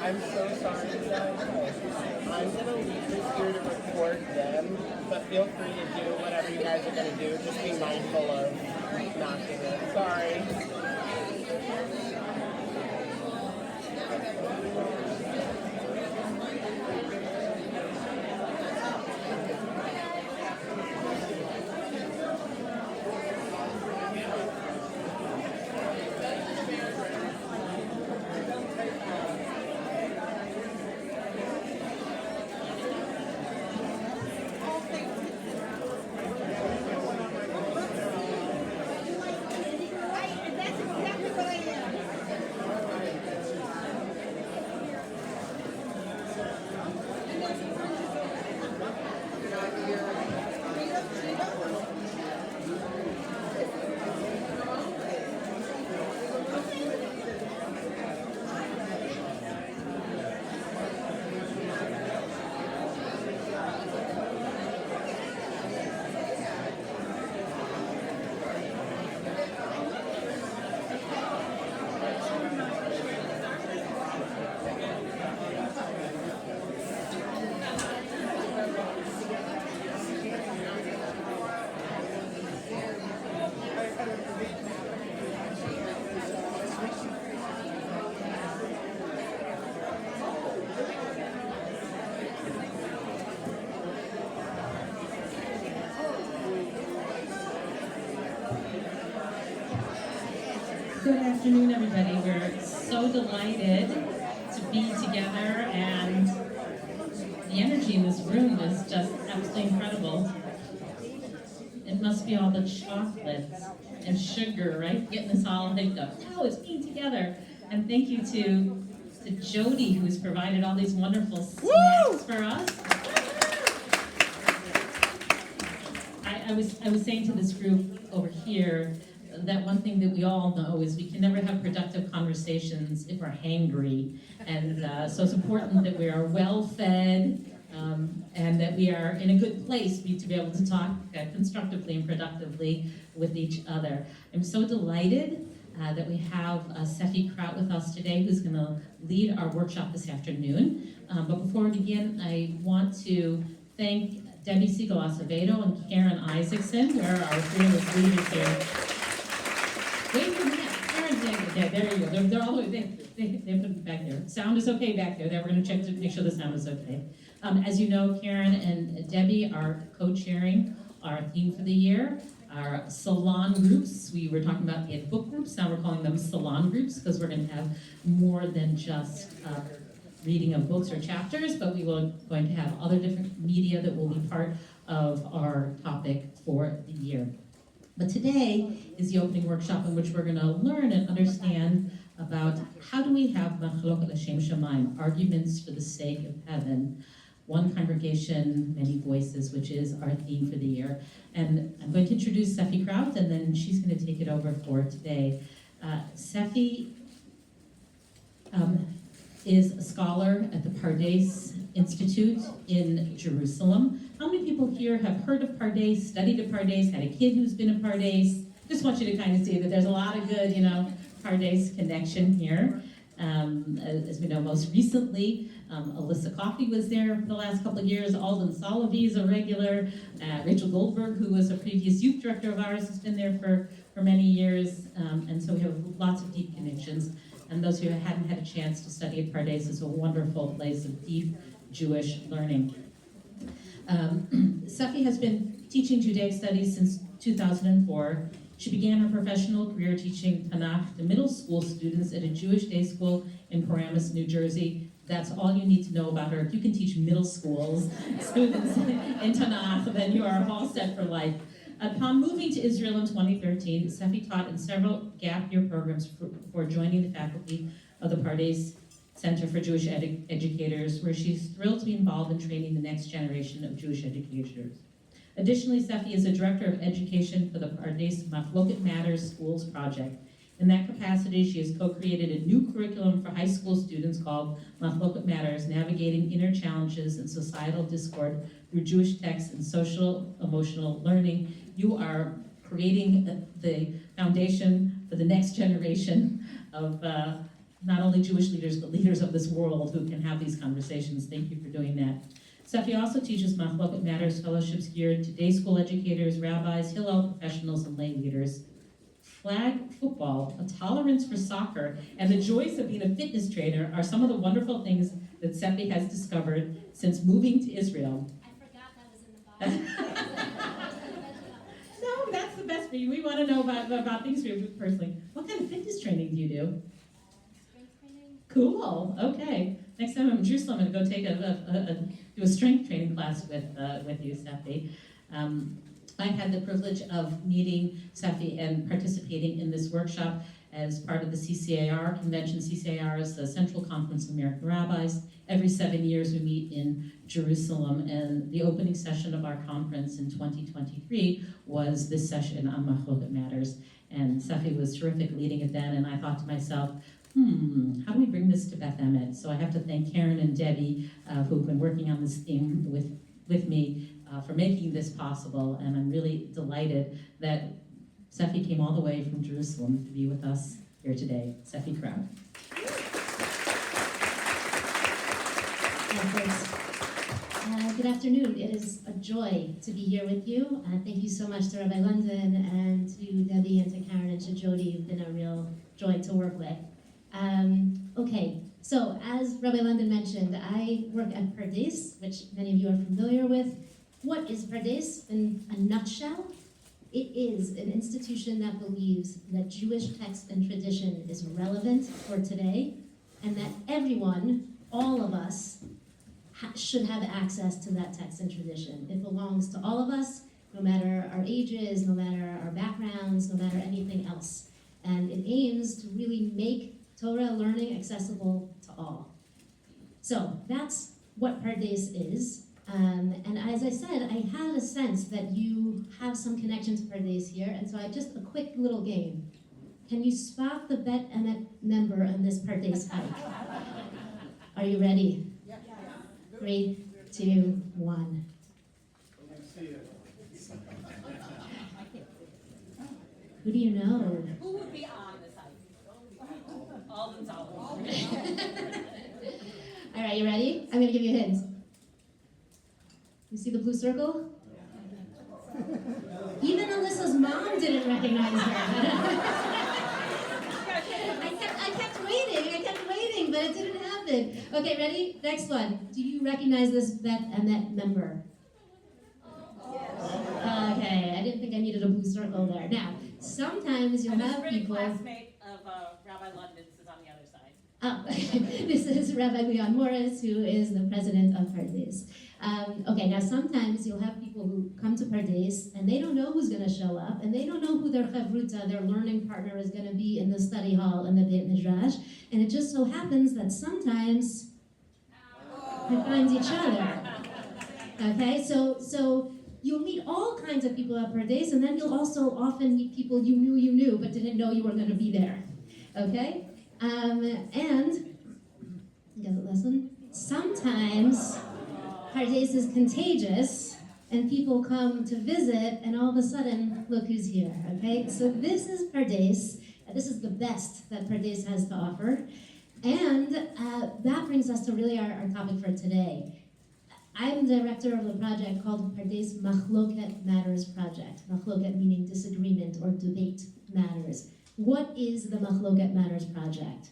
I'm so sorry, guys. I'm gonna leave this here to record them, but feel free to do whatever you guys are gonna do. Just be mindful of knocking it. Sorry. Good afternoon, everybody. We're so delighted to be together, and the energy in this room is just absolutely incredible. It must be all the chocolates and sugar, right? Getting us all hyped up. Oh, it's being together. And thank you to Jody, who's provided all these wonderful snacks for us. I was saying to this group over here that one thing that we all know is we can never have productive conversations if we're hangry. And so it's important that we are well fed and that we are in a good place to be able to talk constructively and productively with each other. I'm so delighted that we have Steffi Kraut with us today, who's going to lead our workshop this afternoon. But before we begin, I want to thank Debbie Siegel-Acevedo and Karen Isaacson, who are our fearless leaders here. Wait for that. Karen's there you go. They're all the way, they put it back there. Sound is okay back there. We're going to check to make sure the sound is okay. As you know, Karen and Debbie are co-chairing our theme for the year, our salon groups. We were talking about the book groups. Now we're calling them salon groups because we're going to have more than just reading of books or chapters, but we will going to have other different media that will be part of our topic for the year. But today is the opening workshop in which we're going to learn and understand about how do we have machlok l'shem shamayim, arguments for the sake of heaven. One congregation, many voices, which is our theme for the year. And I'm going to introduce Steffi Kraut, and then she's going to take it over for today. Steffi is a scholar at the Pardes Institute in Jerusalem. How many people here have heard of Pardes, studied at Pardes, had a kid who's been at Pardes? Just want you to kind of see that there's a lot of good, Pardes connection here. As we know, most recently, Alyssa Coffey was there for the last couple of years. Alden Salavi is a regular. Rachel Goldberg, who was a previous youth director of ours, has been there for many years. And so we have lots of deep connections. And those who hadn't had a chance to study at Pardes, is a wonderful place of deep Jewish learning. Steffi has been teaching Judaic studies since 2004. She began her professional career teaching Tanakh to middle school students at a Jewish day school in Paramus, New Jersey. That's all you need to know about her. If you can teach middle schools students in Tanakh, then you are all set for life. Upon moving to Israel in 2013, Steffi taught in several gap year programs before joining the faculty of the Pardes Center for Jewish Educators, where she's thrilled to be involved in training the next generation of Jewish educators. Additionally, Steffi is a director of education for the Pardes Machloket Matters Schools Project. In that capacity, she has co-created a new curriculum for high school students called Machloket Matters, Navigating Inner Challenges and Societal Discord through Jewish Texts and Social Emotional Learning. You are creating the foundation for the next generation of not only Jewish leaders, but leaders of this world who can have these conversations. Thank you for doing that. Safi also teaches Machloket Matters fellowships geared to day school educators, rabbis, Hillel professionals, and lay leaders. Flag football, a tolerance for soccer, and the joys of being a fitness trainer are some of the wonderful things that Safi has discovered since moving to Israel. I forgot that was in the Bible. No, that's the best for you. We want to know about things for you personally. What kind of fitness training do you do? Strength training. Cool. Okay. Next time I'm in Jerusalem, I'm going to go take do a strength training class with you, Safi. I had the privilege of meeting Safi and participating in this workshop as part of the CCAR convention. CCAR is the Central Conference of American Rabbis. Every 7 years we meet in Jerusalem, and the opening session of our conference in 2023 was this session on Machloket Matters. And Safi was terrific leading it then, and I thought to myself, how do we bring this to Beth Emet? So I have to thank Karen and Debbie, who've been working on this theme with me for making this possible, and I'm really delighted that Safi came all the way from Jerusalem to be with us here today. Safi Kraut. Good afternoon. It is a joy to be here with you. Thank you so much to Rabbi London and to Debbie and to Karen and to Jody. You've been a real joy to work with. Okay, so as Rabbi London mentioned, I work at Pardes, which many of you are familiar with. What is Pardes in a nutshell? It is an institution that believes that Jewish text and tradition is relevant for today, and that everyone, all of us, should have access to that text and tradition. It belongs to all of us, no matter our ages, no matter our backgrounds, no matter anything else. And it aims to really make Torah learning accessible to all. So that's what Pardes is. And as I said, I had a sense that you have some connection to Pardes here, and so just a quick little game. Can you spot the Beth Emet member on this Pardes hike? Are you ready? 3, 2, 1. Who do you know? Who would be on this hike? All the top. All right, you ready? I'm gonna give you a hint. You see the blue circle? Even Alyssa's mom didn't recognize her. I kept waiting, but it didn't happen. Okay, ready? Next one. Do you recognize this Beth Emet member? Okay, I didn't think I needed a blue circle there. Now, sometimes you'll have people. Classmate of Rabbi London's is on the other side. Oh, this is Rabbi Leon Morris, who is the president of Pardes. Okay, now sometimes you'll have people who come to Pardes and they don't know who's going to show up, and they don't know who their chavruta, their learning partner, is going to be in the study hall in the Beit Midrash, and it just so happens that sometimes they find each other. Okay, so you'll meet all kinds of people at Pardes, and then you'll also often meet people you knew but didn't know you were going to be there. Okay, and you got the lesson. Sometimes Pardes is contagious, and people come to visit, and all of a sudden, look who's here, okay? So this is Pardes. This is the best that Pardes has to offer. And that brings us to really our topic for today. I'm the director of a project called Pardes Machloket Matters Project. Machloket meaning disagreement or debate matters. What is the Machloket Matters Project?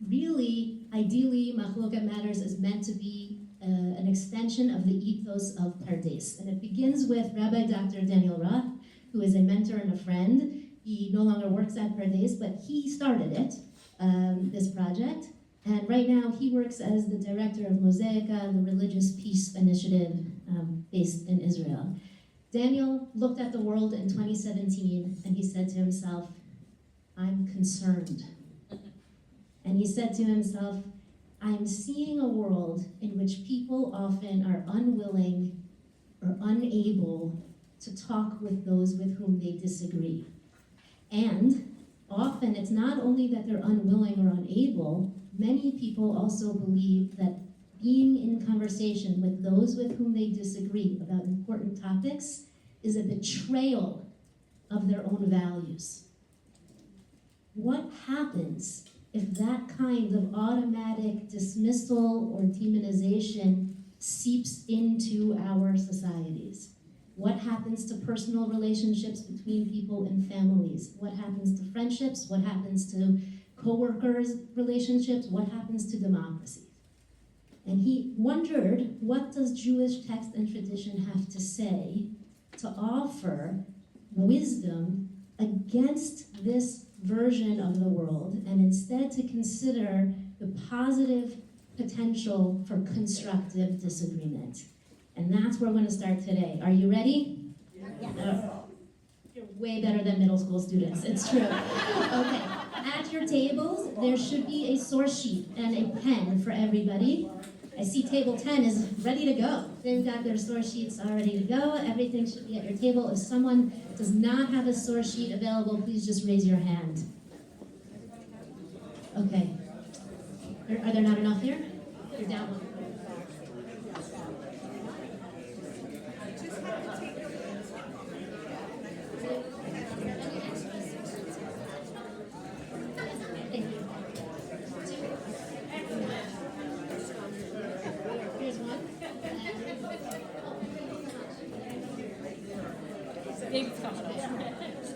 Really, ideally, Machloket Matters is meant to be an extension of the ethos of Pardes. And it begins with Rabbi Dr. Daniel Roth, who is a mentor and a friend. He no longer works at Pardes, but he started it, this project. And right now he works as the director of Mosaica, the religious peace initiative based in Israel. Daniel looked at the world in 2017 and he said to himself, I'm concerned. And he said to himself, I'm seeing a world in which people often are unwilling or unable to talk with those with whom they disagree. And often it's not only that they're unwilling or unable, many people also believe that being in conversation with those with whom they disagree about important topics is a betrayal of their own values. What happens if that kind of automatic dismissal or demonization seeps into our societies? What happens to personal relationships between people and families? What happens to friendships? What happens to co-workers' relationships? What happens to democracy? And he wondered, what does Jewish text and tradition have to say to offer wisdom against this version of the world, and instead to consider the positive potential for constructive disagreement? And that's where we're going to start today. Are you ready? Yeah. You're way better than middle school students. It's true. Okay. At your tables, there should be a source sheet and a pen for everybody. I see table 10 is ready to go. They've got their source sheets all ready to go. Everything should be at your table. If someone does not have a source sheet available, please just raise your hand. Okay. Are there not enough here? You're down one. Thank you. Here's one. David's coming up.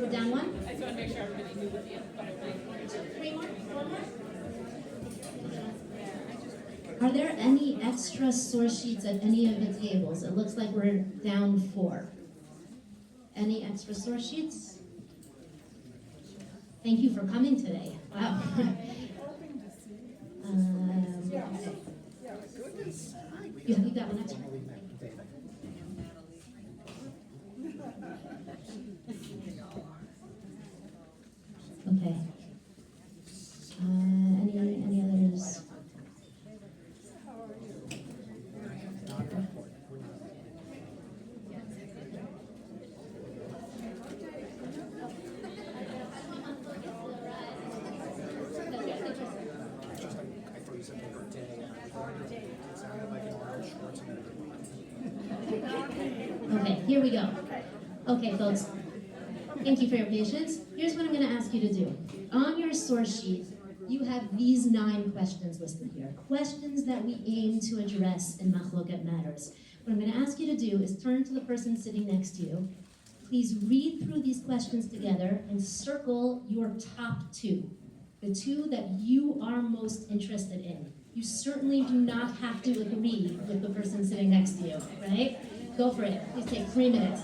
We're down one. I just want to make sure everybody knew what the Three more? One more? Are there any extra source sheets at any of the tables? It looks like we're down 4. Any extra source sheets? Thank you for coming today. Wow. You got one extra? Okay. Any others? Okay, here we go. Okay, folks. Thank you for your patience. Here's what I'm going to ask you to do. On your source sheet, you have these 9 questions listed here. Questions that we aim to address in Machloket Matters. What I'm going to ask you to do is turn to the person sitting next to you. Please read through these questions together and circle your top 2. The 2 that you are most interested in. You certainly do not have to agree with the person sitting next to you, right? Go for it. Please take 3 minutes.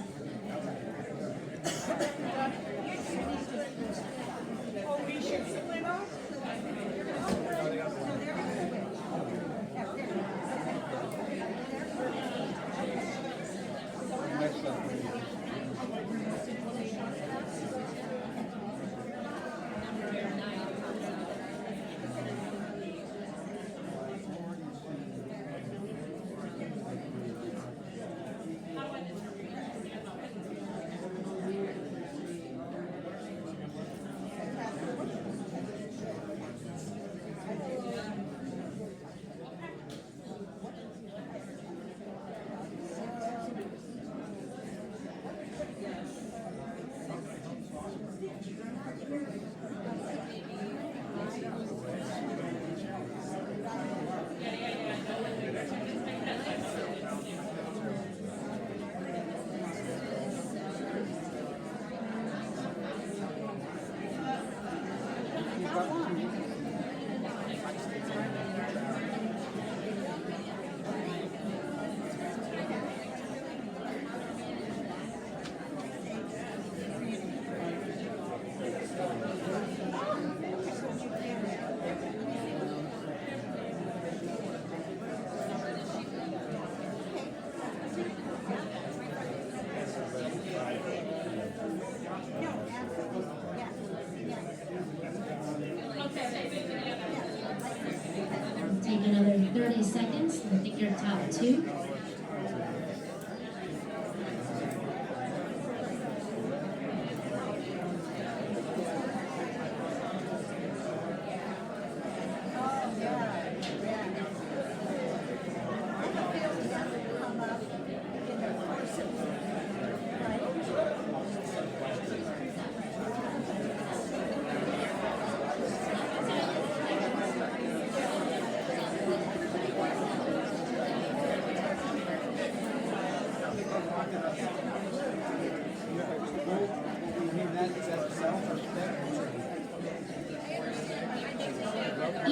Take another 30 seconds and pick your top 2.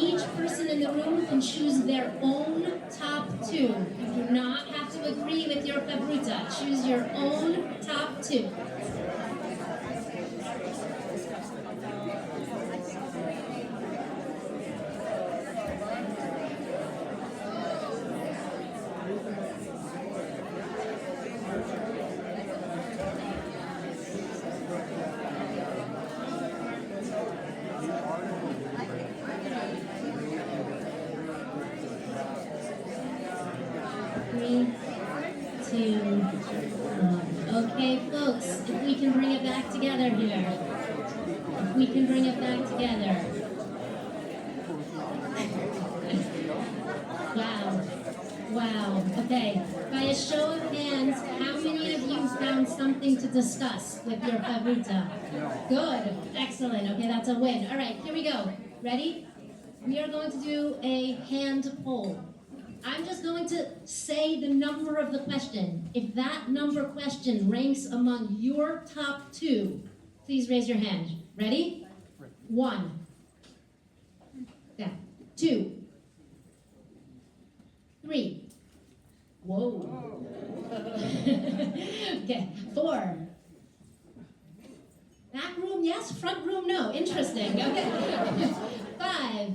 each person in the room can choose their own top two. You do not have to agree with your chavruta. Choose your own top two. Three, two, one. Okay, folks, if we can bring it back together here. If we can bring it back together. Wow. Wow. Okay. By a show of hands, how many of you found something to discuss with your chavruta? Good. Excellent. Okay, that's a win. All right, here we go. Ready? We are going to do a hand poll. I'm just going to say the number of the question. If that number question ranks among your top two, please raise your hand. Ready? 1. Yeah. 2. 3. Whoa. Okay. 4. Back room, yes. Front room, no. Interesting. Okay. 5.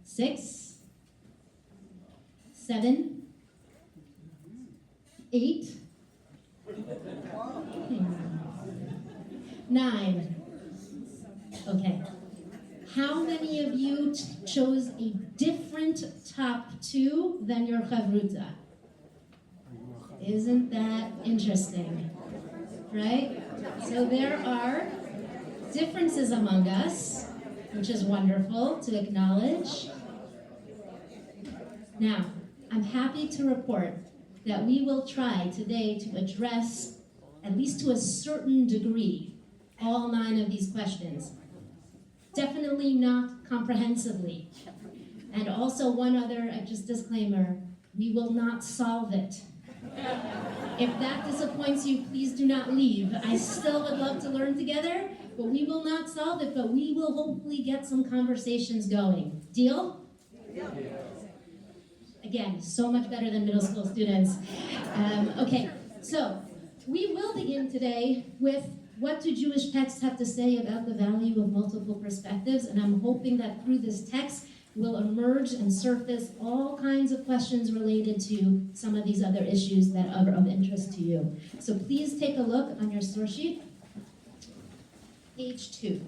6. 7, 8, 9. Okay. How many of you chose a different top two than your chavruta? Isn't that interesting? Right? So there are differences among us, which is wonderful to acknowledge. Now, I'm happy to report that we will try today to address, at least to a certain degree, all 9 of these questions. Definitely not comprehensively. And also one other, just disclaimer, we will not solve it. If that disappoints you, please do not leave. I still would love to learn together, but we will not solve it, but we will hopefully get some conversations going. Deal? Yeah. Again, so much better than middle school students. Okay, so we will begin today with what do Jewish texts have to say about the value of multiple perspectives, and I'm hoping that through this text will emerge and surface all kinds of questions related to some of these other issues that are of interest to you. So please take a look on your source sheet, page 2.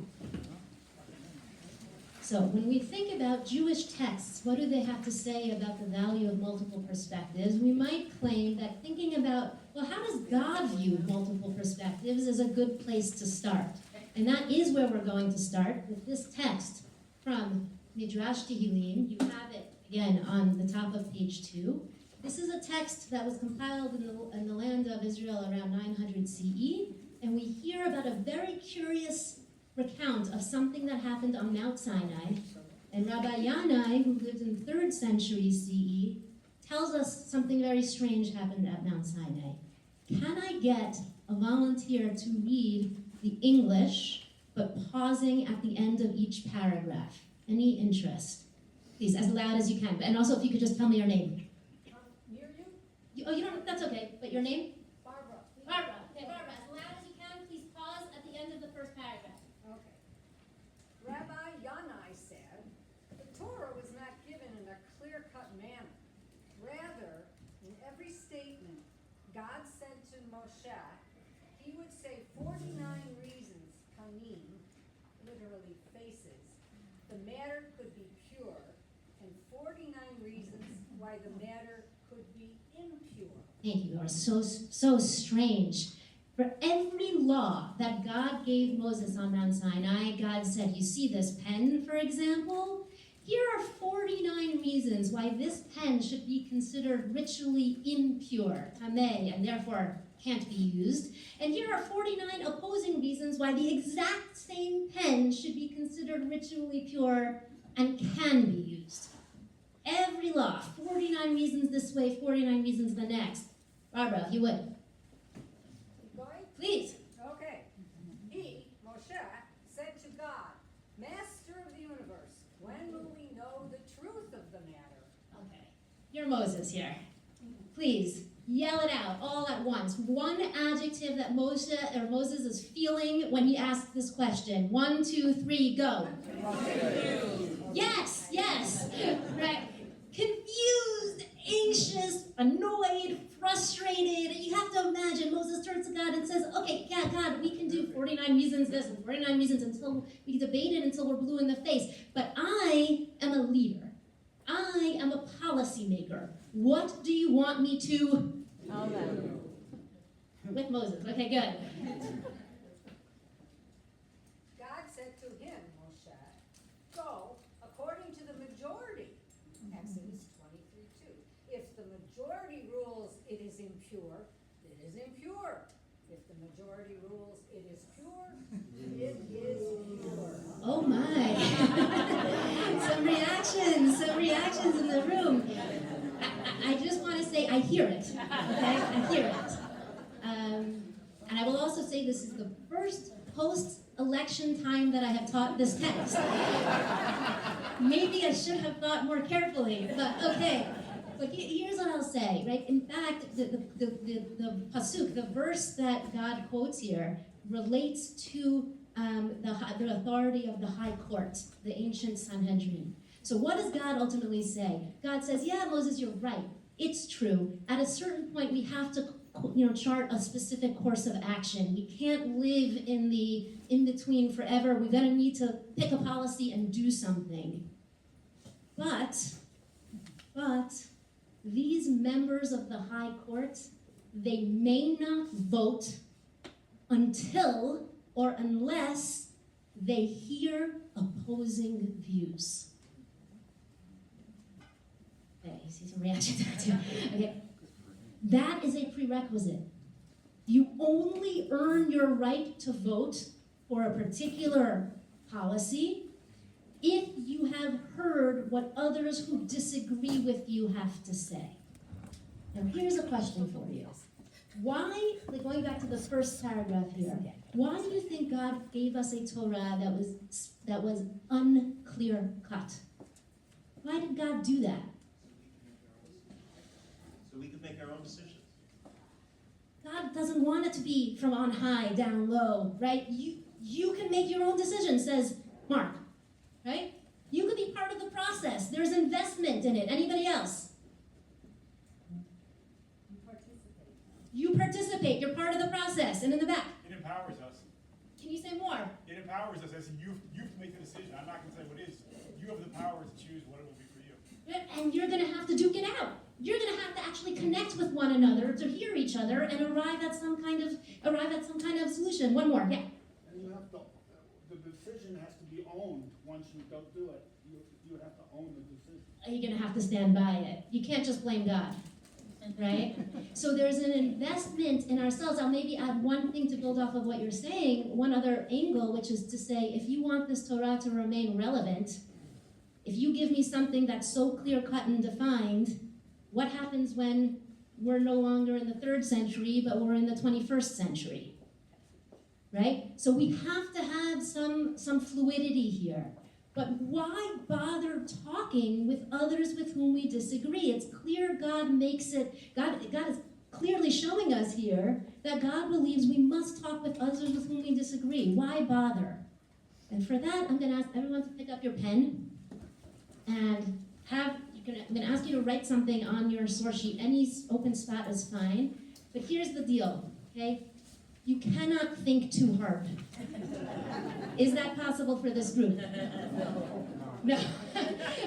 So when we think about Jewish texts, what do they have to say about the value of multiple perspectives? We might claim that thinking about, well, how does God view multiple perspectives is a good place to start. And that is where we're going to start with this text from Midrash Tehillim. You have it, again, on the top of page 2. This is a text that was compiled in the land of Israel around 900 CE. And we hear about a very curious recount of something that happened on Mount Sinai, and Rabbi Yanai, who lived in the 3rd century CE, tells us something very strange happened at Mount Sinai. Can I get a volunteer to read the English, but pausing at the end of each paragraph? Any interest? Please, as loud as you can. And also, if you could just tell me your name. Near you? Oh, you don't, that's okay. But your name? Barbara. Barbara. Okay, Barbara, as loud as you can, please pause at the end of the first paragraph. Okay. Rabbi Yanai said, the Torah was not given in a clear-cut manner. Rather, in every statement God said to Moshe, he would say 49 reasons, panim, literally faces, the matter could be pure, and 49 reasons why the matter could be impure. Thank you, Laura. So strange. For every law that God gave Moses on Mount Sinai, God said, you see this pen, for example? Here are 49 reasons why this pen should be considered ritually impure, tameh, and therefore can't be used. And here are 49 opposing reasons why the exact same pen should be considered ritually pure and can be used. Every law, 49 reasons this way, 49 reasons the next. Barbara, if you would. Keep going? Please. Okay. He, Moshe, said to God, Master of the universe, You're Moses here. Please, yell it out all at once. One adjective that Moses is feeling when he asks this question. 1, 2, 3, go. Yes, yes. Right. Confused, anxious, annoyed, frustrated. You have to imagine Moses turns to God and says, okay, yeah, God, we can do 49 reasons this and 49 reasons until we debate it until we're blue in the face. But I am a leader. I am a policymaker. What do you want me to? Tell them. With Moses. Okay, good. God said to him, Moshe, go according to the majority. Exodus 23:2. If the majority rules it is impure, it is impure. If the majority rules it is pure, it is pure. Oh my. Some reactions in the room. I just want to say I hear it. Okay? I hear it. And I will also say this is the first post-election time that I have taught this text. Maybe I should have thought more carefully, but okay. But here's what I'll say, right? In fact, the pasuk, the verse that God quotes here, relates to the authority of the high court, the ancient Sanhedrin. So what does God ultimately say? God says, yeah, Moses, you're right. It's true. At a certain point, we have to chart a specific course of action. We can't live in the in-between forever. We're going to need to pick a policy and do something. But these members of the high court, they may not vote until or unless they hear opposing views. Okay, you see some reaction to that too. Okay. That is a prerequisite. You only earn your right to vote for a particular policy if you have heard what others who disagree with you have to say. Now here's a question for you. Why, going back to the first paragraph here, why do you think God gave us a Torah that was unclear cut? Why did God do that? So we can make our own decisions. God doesn't want it to be from on high, down low, right? You can make your own decision, says Mark, right? You can be part of the process. There's investment in it. Anybody else? You participate. You're part of the process. And in the back. It empowers us. Can you say more? It empowers us. I said, you have to make the decision. I'm not going to say what it is. You have the power to choose what it will be for you. And you're going to have to duke it out. You're going to have to actually connect with one another to hear each other and arrive at some kind of solution. One more, yeah. And you have to, the decision has to be owned once you don't do it. You have to own the decision. You're going to have to stand by it. You can't just blame God, right? So there's an investment in ourselves. I'll maybe add one thing to build off of what you're saying, one other angle, which is to say, if you want this Torah to remain relevant, if you give me something that's so clear-cut and defined, what happens when we're no longer in the 3rd century, but we're in the 21st century, right? So we have to have some fluidity here. But why bother talking with others with whom we disagree? It's clear God makes it, God is clearly showing us here that God believes we must talk with others with whom we disagree. Why bother? And for that, I'm going to ask everyone to pick up your pen and I'm going to ask you to write something on your source sheet. Any open spot is fine. But here's the deal, okay? You cannot think too hard. Is that possible for this group? No.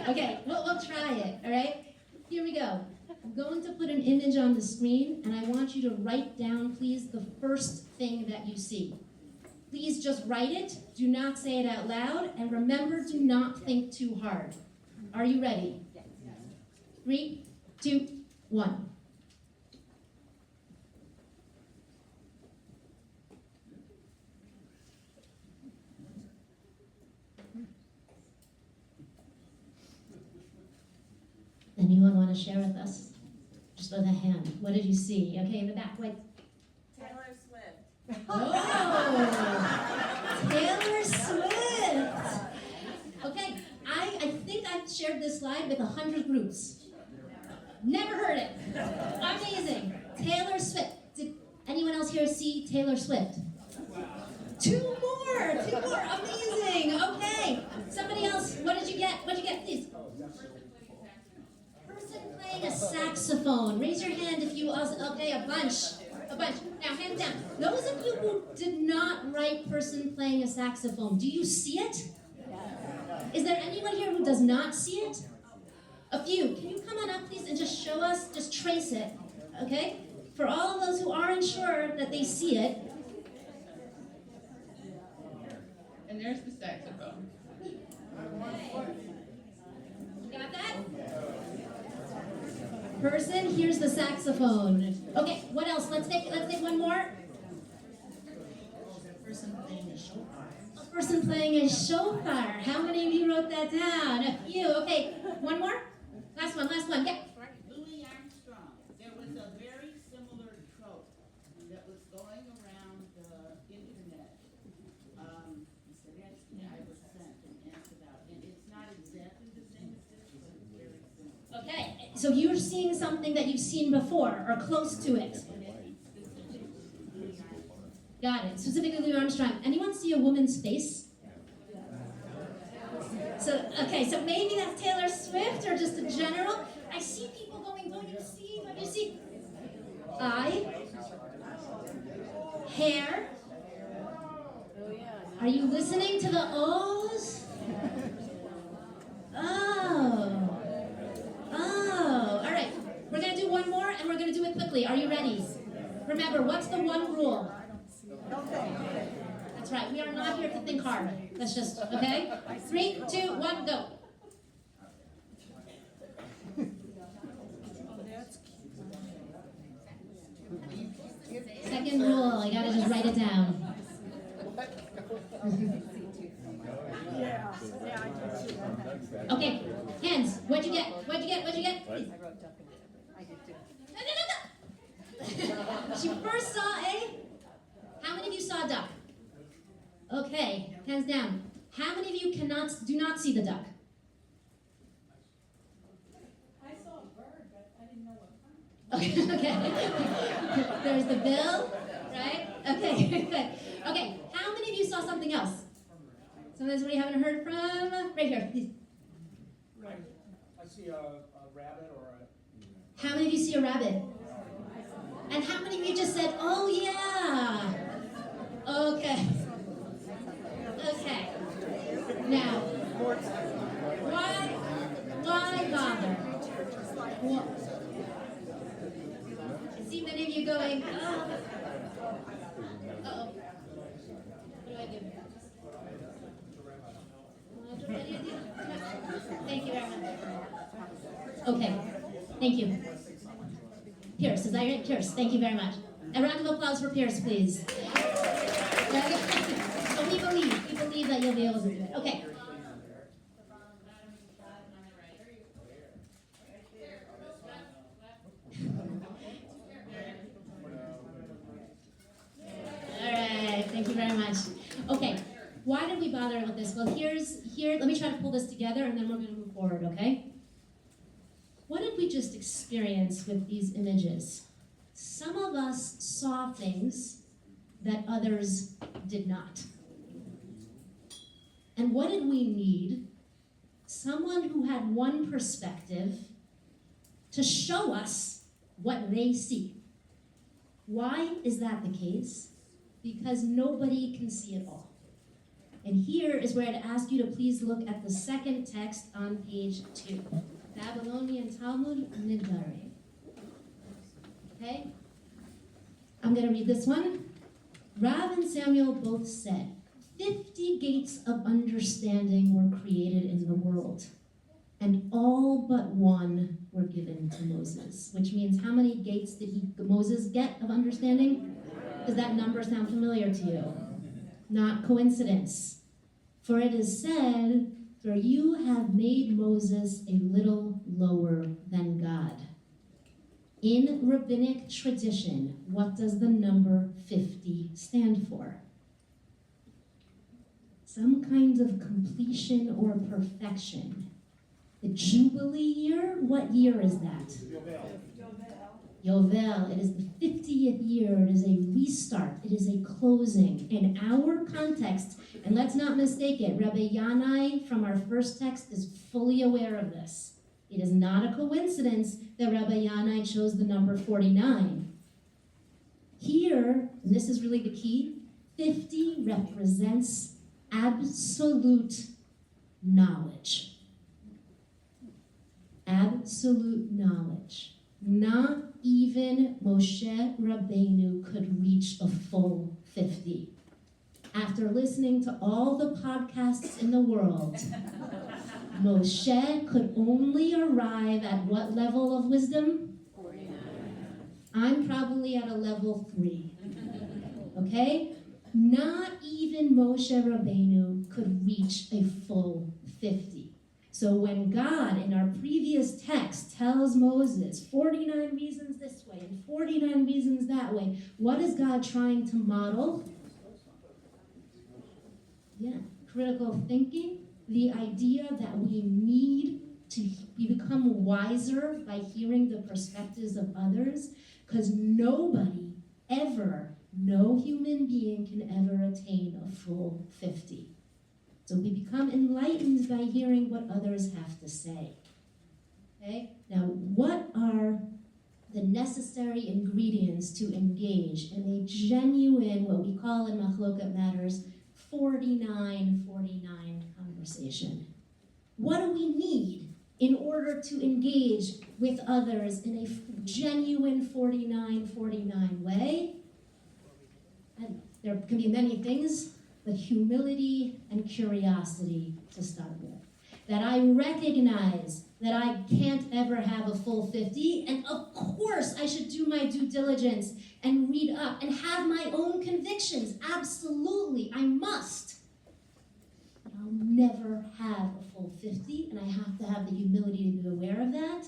Okay, we'll try it, all right? Here we go. I'm going to put an image on the screen, and I want you to write down, please, the first thing that you see. Please just write it. Do not say it out loud. And remember, do not think too hard. Are you ready? 3, 2, 1. Anyone want to share with us? Just with a hand. What did you see? Okay, in the back. Wait. Taylor Swift. Oh, Taylor Swift. Okay, I think I've shared this slide with 100 groups. Never heard it. Amazing. Taylor Swift. Did anyone else here see Taylor Swift? Two more. Amazing. Okay. Somebody else. What did you get? What'd you get, please? Person playing a saxophone. Raise your hand if you also. Okay, a bunch. Now, hands down. Those of you who did not write person playing a saxophone, do you see it? Is there anyone here who does not see it? A few. Can you come on up, please, and just show us, just trace it, okay? For all of those who aren't sure that they see it. And there's the saxophone. Got that? Person, here's the saxophone. Okay, what else? Let's take one more. Person playing a shofar. A person playing a shofar. How many of you wrote that down? A few. Okay, one more? Last one. Yeah. Louis Armstrong. There was a very similar trope that was going around the internet. I was sent and asked about, and it's not exactly the same as this, but it's very similar. Okay, so you're seeing something that you've seen before, or close to it. Got it. Specifically Louis Armstrong. Anyone see a woman's face? So maybe that's Taylor Swift, or just a general. I see people going, what do you see? Eye. Hair. Are you listening to the O's? Oh. All right. We're going to do one more, and we're going to do it quickly. Are you ready? Remember, what's the one rule? That's right. We are not here to think hard. That's just, okay? 3, 2, 1, go. Second rule, I gotta just write it down. Okay, hands. What'd you get? Please. No. She first saw a. How many of you saw a duck? Okay, hands down. How many of you do not see the duck? I saw a bird, but I didn't know what kind. Okay. There's the bill, right? Okay, good. Okay, how many of you saw something else? Something we haven't heard from? Right here, please. I see a rabbit or a... How many of you see a rabbit? And how many of you just said, oh yeah? Okay. Now, why bother? I see many of you going, oh. Uh-oh. What do I do? Thank you very much. Okay, thank you. Pierce, is that right? Pierce, thank you very much. A round of applause for Pierce, please. So we believe that you'll be able to do it. Okay. All right, thank you very much. Okay, why did we bother with this? Well, let me try to pull this together and then we're gonna move forward, okay? What did we just experience with these images? Some of us saw things that others did not. And what did we need? Someone who had one perspective to show us what they see. Why is that the case? Because nobody can see it all. And here is where I'd ask you to please look at the second text on page 2. Babylonian Talmud Nidare. Okay? I'm going to read this one. Rav and Samuel both said, 50 gates of understanding were created in the world, and all but one were given to Moses. Which means, how many gates did Moses get of understanding? Does that number sound familiar to you? Not coincidence. For it is said, for you have made Moses a little lower than God. In rabbinic tradition, what does the number 50 stand for? Some kind of completion or perfection. The Jubilee year, what year is that? Yovel. It is the 50th year. It is a restart. It is a closing. In our context, and let's not mistake it, Rabbi Yanai from our first text is fully aware of this. It is not a coincidence that Rabbi Yanai chose the number 49. Here, and this is really the key, 50 represents absolute knowledge. Absolute knowledge. Not even Moshe Rabbeinu could reach a full 50. After listening to all the podcasts in the world, Moshe could only arrive at what level of wisdom? 49. I'm probably at a level 3. Okay? Not even Moshe Rabbeinu could reach a full 50. So when God, in our previous text, tells Moses 49 reasons this way and 49 reasons that way, what is God trying to model? Yeah, critical thinking. The idea that we need to become wiser by hearing the perspectives of others, because nobody ever, no human being can ever attain a full 50. So we become enlightened by hearing what others have to say. Okay? Now, what are the necessary ingredients to engage in a genuine, what we call in Machloket Matters, 49-49 conversation? What do we need in order to engage with others in a genuine 49-49 way? And there can be many things, but humility and curiosity to start with. That I recognize that I can't ever have a full 50, and of course I should do my due diligence and read up and have my own convictions. Absolutely, I must. But I'll never have a full 50, and I have to have the humility to be aware of that,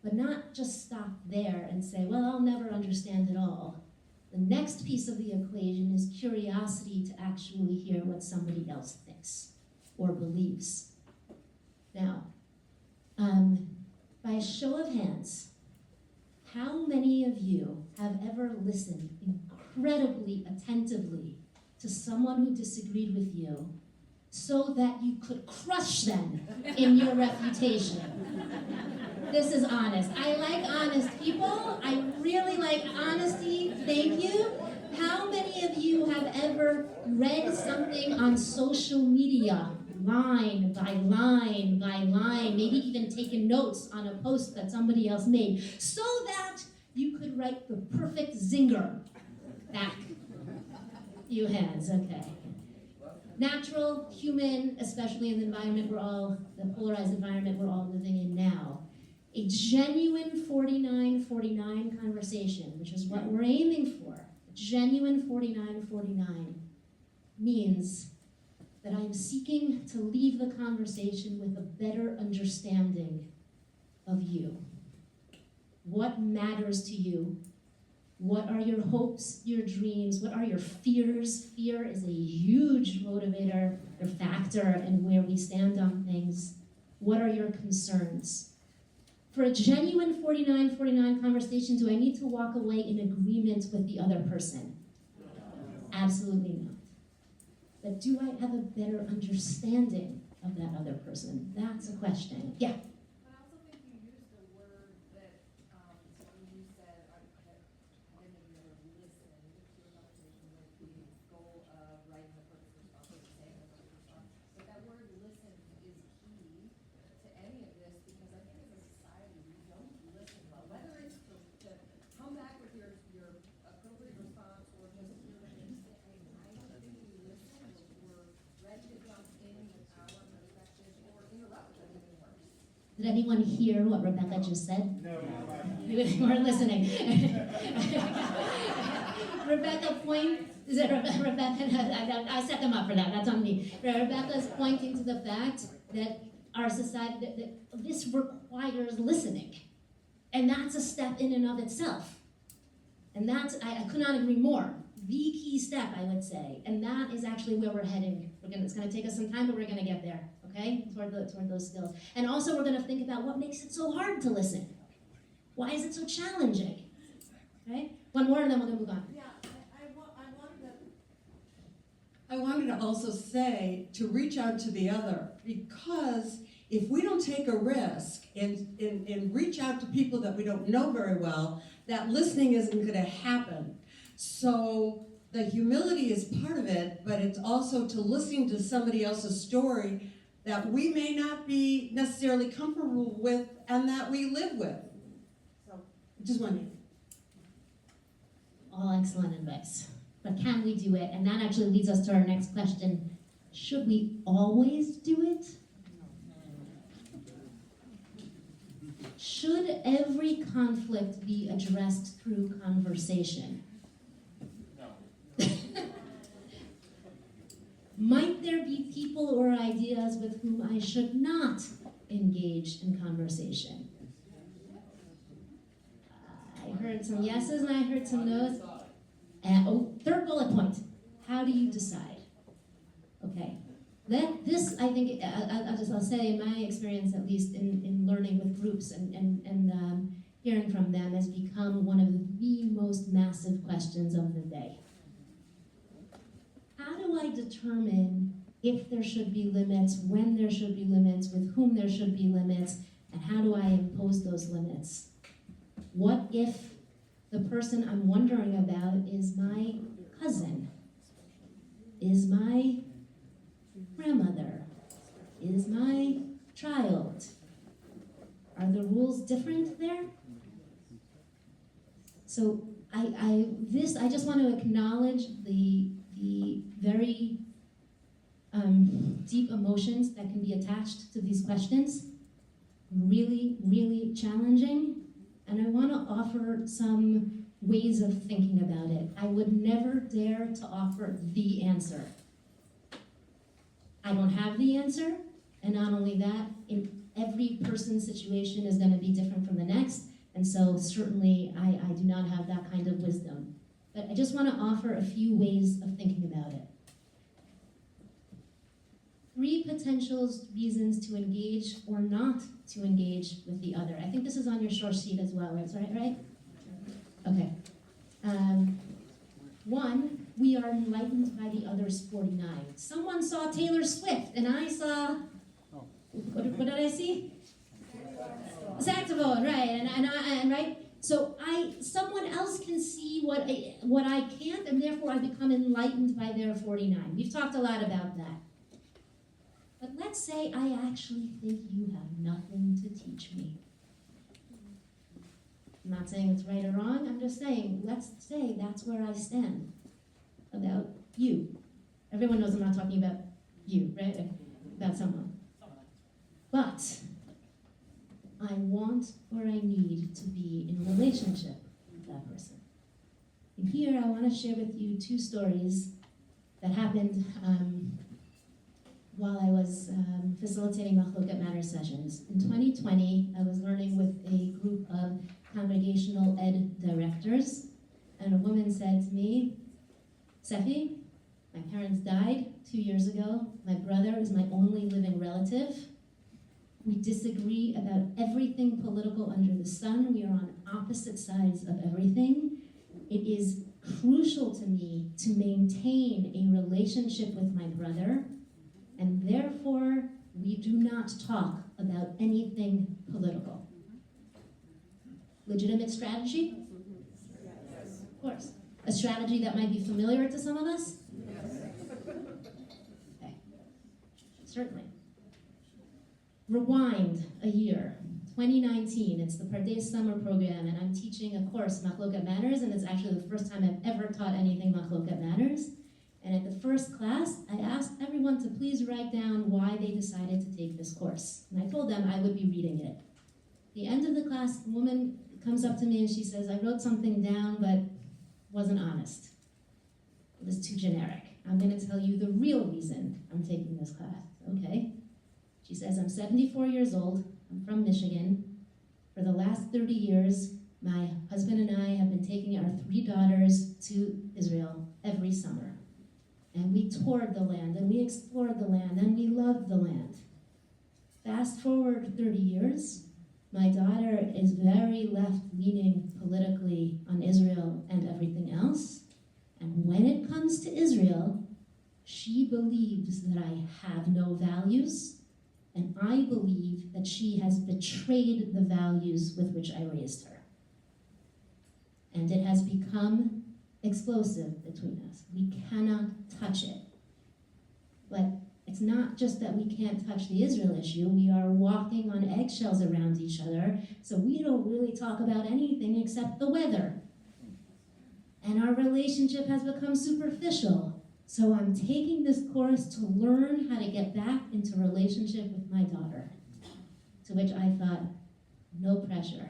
but not just stop there and say, well, I'll never understand it all. The next piece of the equation is curiosity to actually hear what somebody else thinks or believes. Now, by a show of hands, how many of you have ever listened incredibly attentively to someone who disagreed with you so that you could crush them in your refutation? This is honest. I like honest people. I really like honesty. Thank you. How many of you have ever read something on social media, line by line by line, maybe even taken notes on a post that somebody else made, so that you could write the perfect zinger back? Few hands, okay. Natural, human, especially in the environment the polarized environment we're all living in now. A genuine 49-49 conversation, which is what we're aiming for, a genuine 49-49, means that I am seeking to leave the conversation with a better understanding of you. What matters to you? What are your hopes, your dreams? What are your fears? Fear is a huge motivator or factor in where we stand on things. What are your concerns? For a genuine 49-49 conversation, do I need to walk away in agreement with the other person? Absolutely not. But do I have a better understanding of that other person? That's a question. Yeah? But I also think you used a word that, you said, I didn't even know listen to a conversation with the goal of writing the perfect response or saying the perfect response. But that word listen is key to any of this, because I think as a society we don't listen well. Whether it's to come back with your appropriate response or just hear what you're saying, I don't think we listen. We're ready to jump in with our perspective or interrupt them even worse. Did anyone hear what Rebecca just said? No. You weren't listening. Rebecca is it Rebecca? I set them up for that. That's on me. Rebecca's pointing to the fact that our society, that this requires listening. And that's a step in and of itself. And that's, I could not agree more. The key step, I would say. And that is actually where we're heading. It's going to take us some time, but we're going to get there. okay, toward those skills. And also we're gonna think about what makes it so hard to listen. Why is it so challenging? Okay? One more and then we're gonna move on. Yeah, I wanted to also say to reach out to the other, because if we don't take a risk and reach out to people that we don't know very well, that listening isn't going to happen. So the humility is part of it, but it's also to listening to somebody else's story that we may not be necessarily comfortable with and that we live with. So just wondering. All excellent advice. But can we do it? And that actually leads us to our next question. Should we always do it? Should every conflict be addressed through conversation? No. Might there be people or ideas with whom I should not engage in conversation? I heard some yeses and I heard some no's. Third bullet point, how do you decide? Okay, this I think, I'll say in my experience at least in learning with groups and hearing from them has become one of the most massive questions of the day. How do I determine if there should be limits, when there should be limits, with whom there should be limits, and how do I impose those limits? What if the person I'm wondering about is my cousin, is my grandmother, is my child? Are the rules different there? So I just want to acknowledge the very deep emotions that can be attached to these questions. Really, really challenging. And I want to offer some ways of thinking about it. I would never dare to offer the answer. I don't have the answer, and not only that, in every person's situation is going to be different from the next, and so certainly I do not have that kind of wisdom. But I just want to offer a few ways of thinking about it. 3 potential reasons to engage or not to engage with the other. I think this is on your short sheet as well, right? Okay. 1, we are enlightened by the other's 49. Someone saw Taylor Swift, and I saw, what did I see? Saxophone, right? And right. So someone else can see what I can't, and therefore I become enlightened by their 49. We've talked a lot about that. But let's say I actually think you have nothing to teach me. I'm not saying it's right or wrong, I'm just saying, let's say that's where I stand about you. Everyone knows I'm not talking about you, right? About someone. But I want or I need to be in a relationship with that person. And here I want to share with you 2 stories that happened while I was facilitating Machloket Matter sessions. In 2020, I was learning with a group of congregational ed directors, and a woman said to me, Sefi, my parents died 2 years ago. My brother is my only living relative. We disagree about everything political under the sun. We are on opposite sides of everything. It is crucial to me to maintain a relationship with my brother, and therefore we do not talk about anything political. Legitimate strategy? Yes. Of course. A strategy that might be familiar to some of us? Yes. Okay. Certainly. Rewind a year, 2019, it's the Pardes Summer Program, and I'm teaching a course, Machloket Matters, and it's actually the first time I've ever taught anything Machloket Matters. And at the first class, I asked everyone to please write down why they decided to take this course. And I told them I would be reading it. At the end of the class, the woman comes up to me and she says, I wrote something down, but wasn't honest. It was too generic. I'm going to tell you the real reason I'm taking this class. Okay. She says, I'm 74 years old. I'm from Michigan. For the last 30 years, my husband and I have been taking our 3 daughters to Israel every summer. And we toured the land, and we explored the land, and we loved the land. Fast forward 30 years, my daughter is very left-leaning politically on Israel and everything else. And when it comes to Israel, she believes that I have no values, and I believe that she has betrayed the values with which I raised her. And it has become explosive between us. We cannot touch it. But it's not just that we can't touch the Israel issue, we are walking on eggshells around each other, so we don't really talk about anything except the weather. And our relationship has become superficial. So I'm taking this course to learn how to get back into relationship with my daughter. To which I thought, no pressure.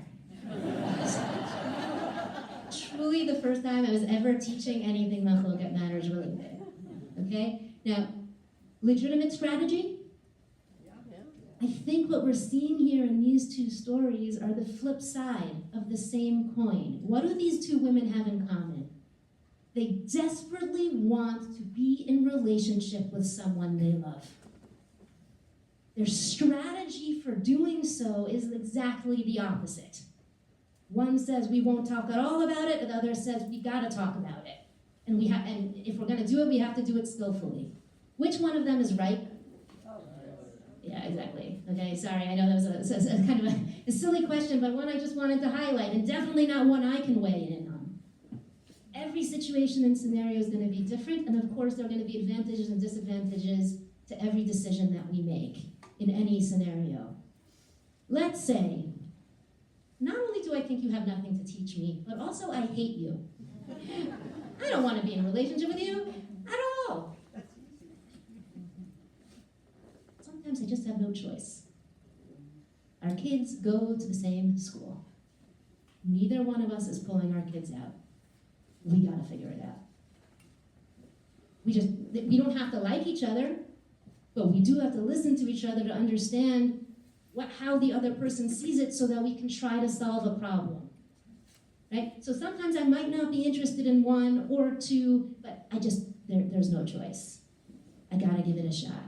Truly the first time I was ever teaching anything Machloket Matters related. Okay? Now, legitimate strategy? I think what we're seeing here in these two stories are the flip side of the same coin. What do these two women have in common? They desperately want to be in relationship with someone they love. Their strategy for doing so is exactly the opposite. One says we won't talk at all about it, the other says we gotta talk about it. And if we're gonna do it, we have to do it skillfully. Which one of them is right? Yeah, exactly. Okay, sorry, I know that was a kind of a silly question, but one I just wanted to highlight, and definitely not one I can weigh in on. Every situation and scenario is going to be different, and of course there are going to be advantages and disadvantages to every decision that we make in any scenario. Let's say, not only do I think you have nothing to teach me, but also I hate you. I don't want to be in a relationship with you at all. Sometimes I just have no choice. Our kids go to the same school. Neither one of us is pulling our kids out. We gotta figure it out. We don't have to like each other, but we do have to listen to each other to understand how the other person sees it so that we can try to solve a problem. Right? So sometimes I might not be interested in one or two, but there's no choice. I gotta give it a shot.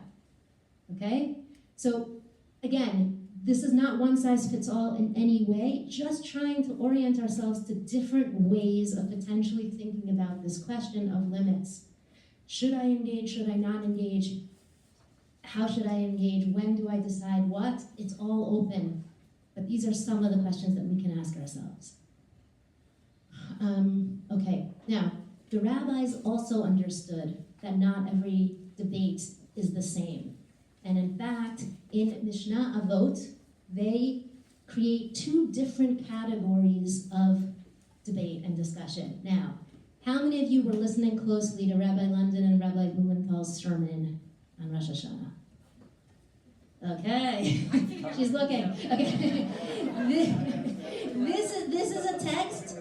Okay? So again, this is not one size fits all in any way, just trying to orient ourselves to different ways of potentially thinking about this question of limits. Should I engage? Should I not engage? How should I engage? When do I decide what? It's all open. But these are some of the questions that we can ask ourselves. Okay, now, the rabbis also understood that not every debate is the same. And in fact, in Mishnah Avot, they create two different categories of debate and discussion. Now, how many of you were listening closely to Rabbi London and Rabbi Blumenthal's sermon on Rosh Hashanah? Okay, she's looking. Okay, this is a text.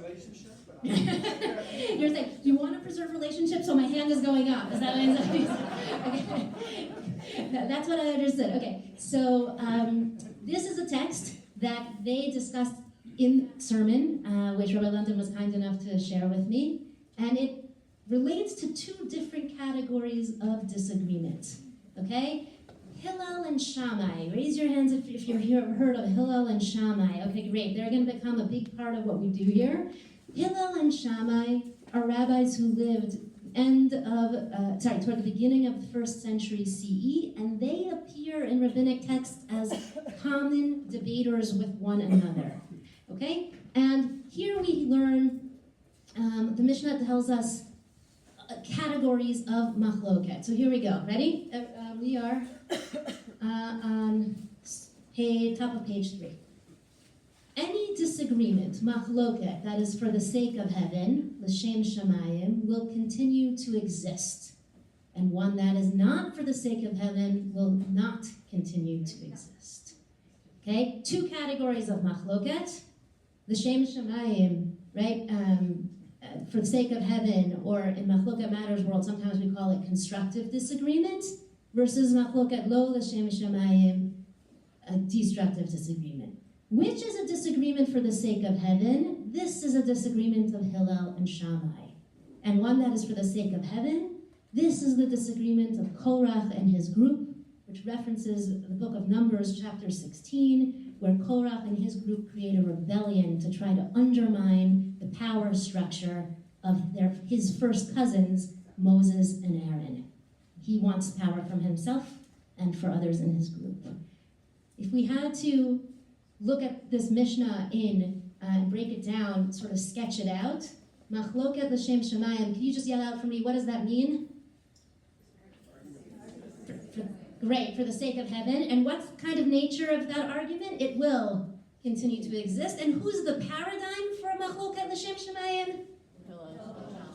You're saying, do you want to preserve relationships? So my hand is going up. Is that what I'm saying? Okay. That's what I understood. Okay, so this is a text that they discussed in sermon, which Rabbi London was kind enough to share with me, and it relates to two different categories of disagreement. Okay, Hillel and Shammai. Raise your hands if you've heard of Hillel and Shammai. Okay, great. They're going to become a big part of what we do here. Hillel and Shammai are rabbis who lived toward the beginning of the 1st century CE, and they appear in rabbinic texts as common debaters with one another. Okay? And here we learn, the Mishnah tells us categories of machloket. So here we go. Ready? We are on top of page 3. Any disagreement, machloket, that is for the sake of heaven, l'shem shamayim, will continue to exist. And one that is not for the sake of heaven will not continue to exist. Okay? Two categories of machloket. L'shem shamayim, right? For the sake of heaven, or in Machloket Matters world, sometimes we call it constructive disagreement, versus Machloket lo l'shem shamayim, a destructive disagreement. Which is a disagreement for the sake of heaven? This is a disagreement of Hillel and Shammai. And one that is for the sake of heaven, this is the disagreement of Korach and his group which references the book of Numbers, chapter 16, where Korach and his group create a rebellion to try to undermine the power structure of his first cousins, Moses and Aaron. He wants power from himself and for others in his group. If we had to look at this Mishnah and break it down, sort of sketch it out, Machloket l'shem shamayim, can you just yell out for me, what does that mean? Great, for the sake of heaven. And what's the kind of nature of that argument? It will continue to exist. And who's the paradigm for Machloket l'shem shamayim?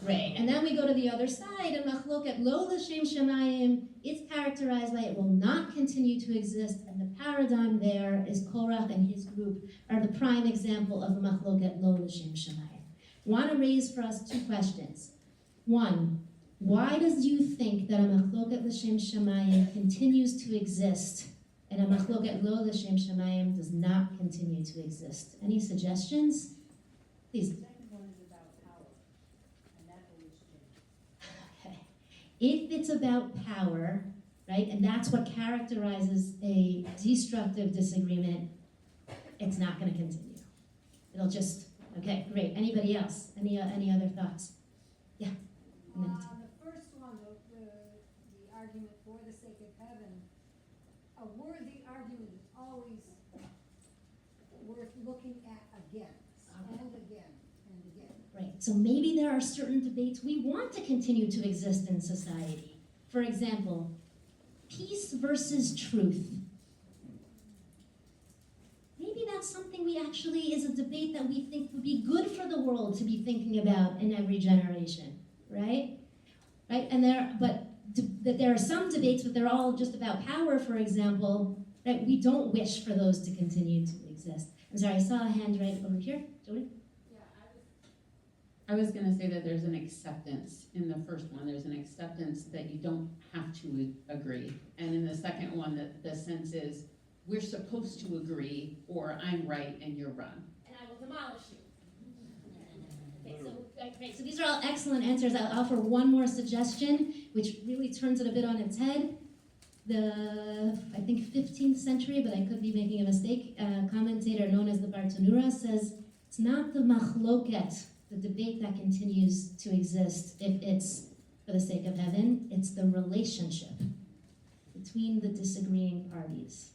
Great. And then we go to the other side, and Machloket lo l'shem shamayim, it's characterized by it will not continue to exist, and the paradigm there is Korach and his group are the prime example of the Machloket lo l'shem shamayim. I want to raise for us two questions. One, why does you think that a Machloket l'shem shamayim continues to exist and a Machloket lo l'shem shamayim does not continue to exist? Any suggestions? Please. If it's about power, right, and that's what characterizes a destructive disagreement, it's not going to continue. It'll just, okay, great. Anybody else? Any other thoughts? Yeah. The first one, the argument for the sake of heaven, a worthy argument is always worth looking at again and again. Right, so maybe there are certain debates we want to continue to exist in society. For example, peace versus truth. Maybe that's something we actually is a debate that we think would be good for the world to be thinking about in every generation, right? Right, and there are some debates, but they're all just about power, for example, right? We don't wish for those to continue to exist. I'm sorry, I saw a hand right over here, Jody? I was going to say that there's an acceptance in the first one. There's an acceptance that you don't have to agree. And in the second one, the sense is we're supposed to agree or I'm right and you're wrong. And I will demolish you. Okay, so these are all excellent answers. I'll offer one more suggestion, which really turns it a bit on its head. I think 15th century, but I could be making a mistake, commentator known as the Bartanura says, it's not the machloket, the debate that continues to exist if it's for the sake of heaven, it's the relationship between the disagreeing parties.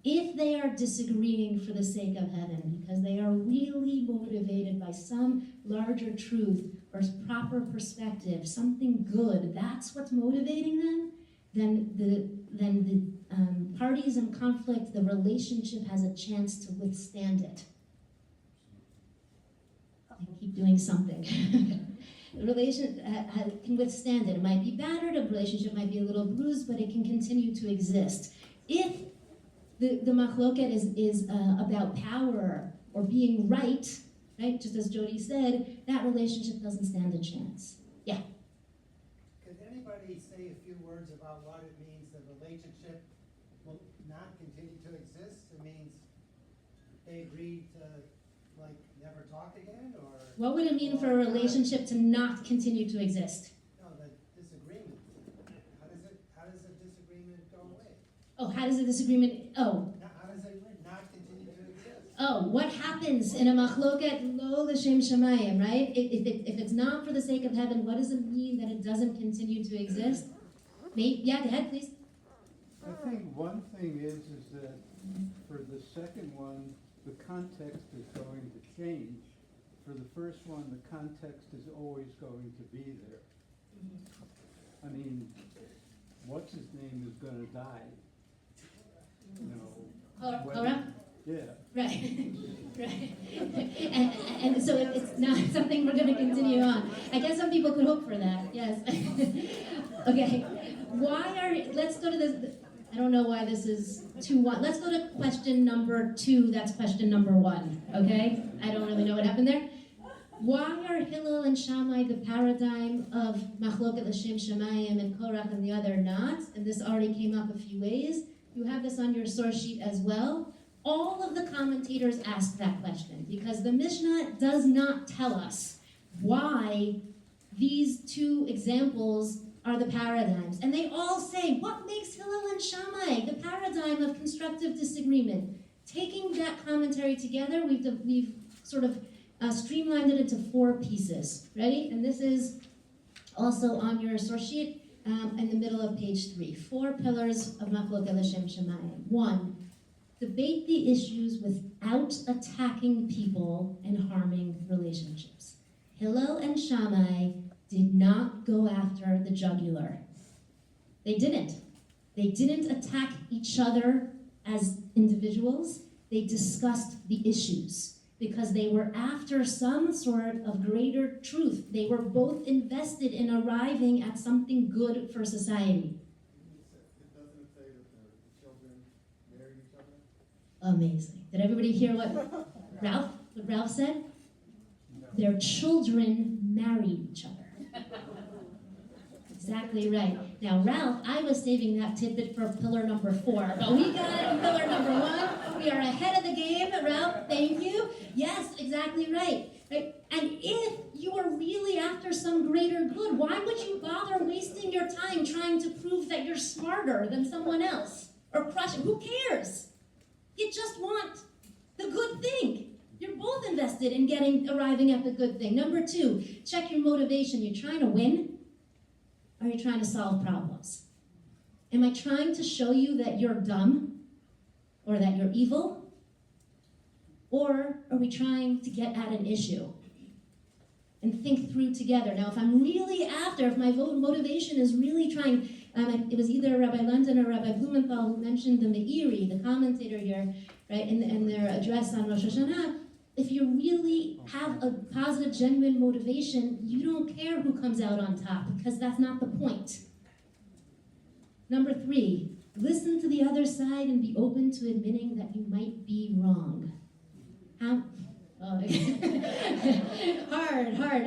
If they are disagreeing for the sake of heaven, because they are really motivated by some larger truth or proper perspective, something good, that's what's motivating them, then the parties in conflict, the relationship has a chance to withstand it. Keep doing something. The relation can withstand it. It might be battered, a relationship might be a little bruised, but it can continue to exist. If the machloket is about power or being right, just as Jody said, that relationship doesn't stand a chance. Yeah? Could anybody say a few words about what it means the relationship will not continue to exist? It means they agreed to never talk again, or what would it mean for a relationship to not continue to exist? No, the disagreement. How does a disagreement go away? Oh, how does a disagreement? Oh. How does it not continue to exist? Oh, what happens in a machloket lo l'shem shamayim, right? If it's not for the sake of heaven, what does it mean that it doesn't continue to exist? Yeah, go ahead, please. I think one thing is that for the second one, the context is going to change. For the first one, the context is always going to be there. I mean, what's his name is going to die? Korach? Yeah. Right. Right. And so it's not something we're going to continue on. I guess some people could hope for that. Yes. Okay. Let's go to this. I don't know why this is 2-1. Let's go to question number 2. That's question number 1. Okay? I don't really know what happened there. Why are Hillel and Shammai the paradigm of Machloket l'shem shamayim and Korach and the other not? And this already came up a few ways. You have this on your source sheet as well. All of the commentators asked that question because the Mishnah does not tell us why these two examples are the paradigms. And they all say, what makes Hillel and Shammai the paradigm of constructive disagreement? Taking that commentary together, we've sort of streamlined it into 4 pieces. Ready? And this is also on your source sheet in the middle of page 3. 4 pillars of Machlokes L'Shem Shamayim. 1, debate the issues without attacking people and harming relationships. Hillel and Shammai did not go after the jugular. They didn't. They didn't attack each other as individuals. They discussed the issues because they were after some sort of greater truth. They were both invested in arriving at something good for society. It doesn't say that the children married each other? Amazing. Did everybody hear what Ralph said? No. Their children married each other. Exactly right. Now, Ralph, I was saving that tidbit for pillar number 4, but we got it in pillar number 1. We are ahead of the game, Ralph. Thank you. Yes, exactly right. Right? And if you are really after some greater good, why would you bother wasting your time trying to prove that you're smarter than someone else? Or crush it? Who cares? You just want the good thing. You're both invested in arriving at the good thing. Number 2, check your motivation. You're trying to win? Or are you trying to solve problems? Am I trying to show you that you're dumb? Or that you're evil? Or are we trying to get at an issue? And think through together. Now, if I'm really after, if my motivation is really trying, it was either Rabbi London or Rabbi Blumenthal who mentioned the Meiri, the commentator here, right, in their address on Rosh Hashanah. If you really have a positive, genuine motivation, you don't care who comes out on top, because that's not the point. Number 3, listen to the other side and be open to admitting that you might be wrong. Hard.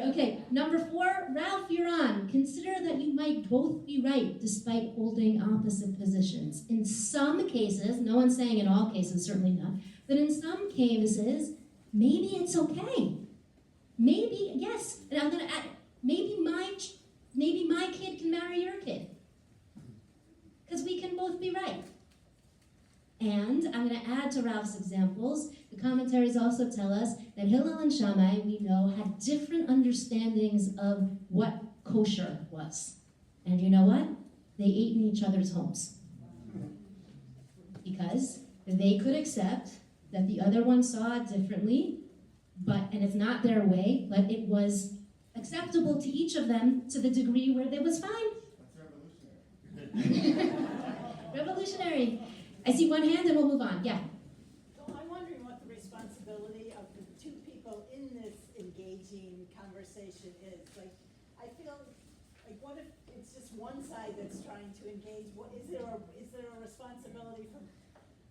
Okay, number 4, Ralph, you're on. Consider that you might both be right despite holding opposite positions. In some cases, no one's saying in all cases, certainly not, but in some cases, maybe it's okay. Maybe, yes, and I'm gonna add, maybe my kid can marry your kid. Because we can both be right. And I'm gonna add to Ralph's examples, the commentaries also tell us that Hillel and Shammai, we know, had different understandings of what kosher was. And you know what? They ate in each other's homes. Because they could accept that the other one saw it differently, and it's not their way, but it was acceptable to each of them to the degree where it was fine. That's revolutionary. Revolutionary. I see one hand and we'll move on. Yeah. So I'm wondering what the responsibility of the 2 people in this engaging conversation is. Like, I feel like, what if it's just one side that's trying to engage? Is there a responsibility from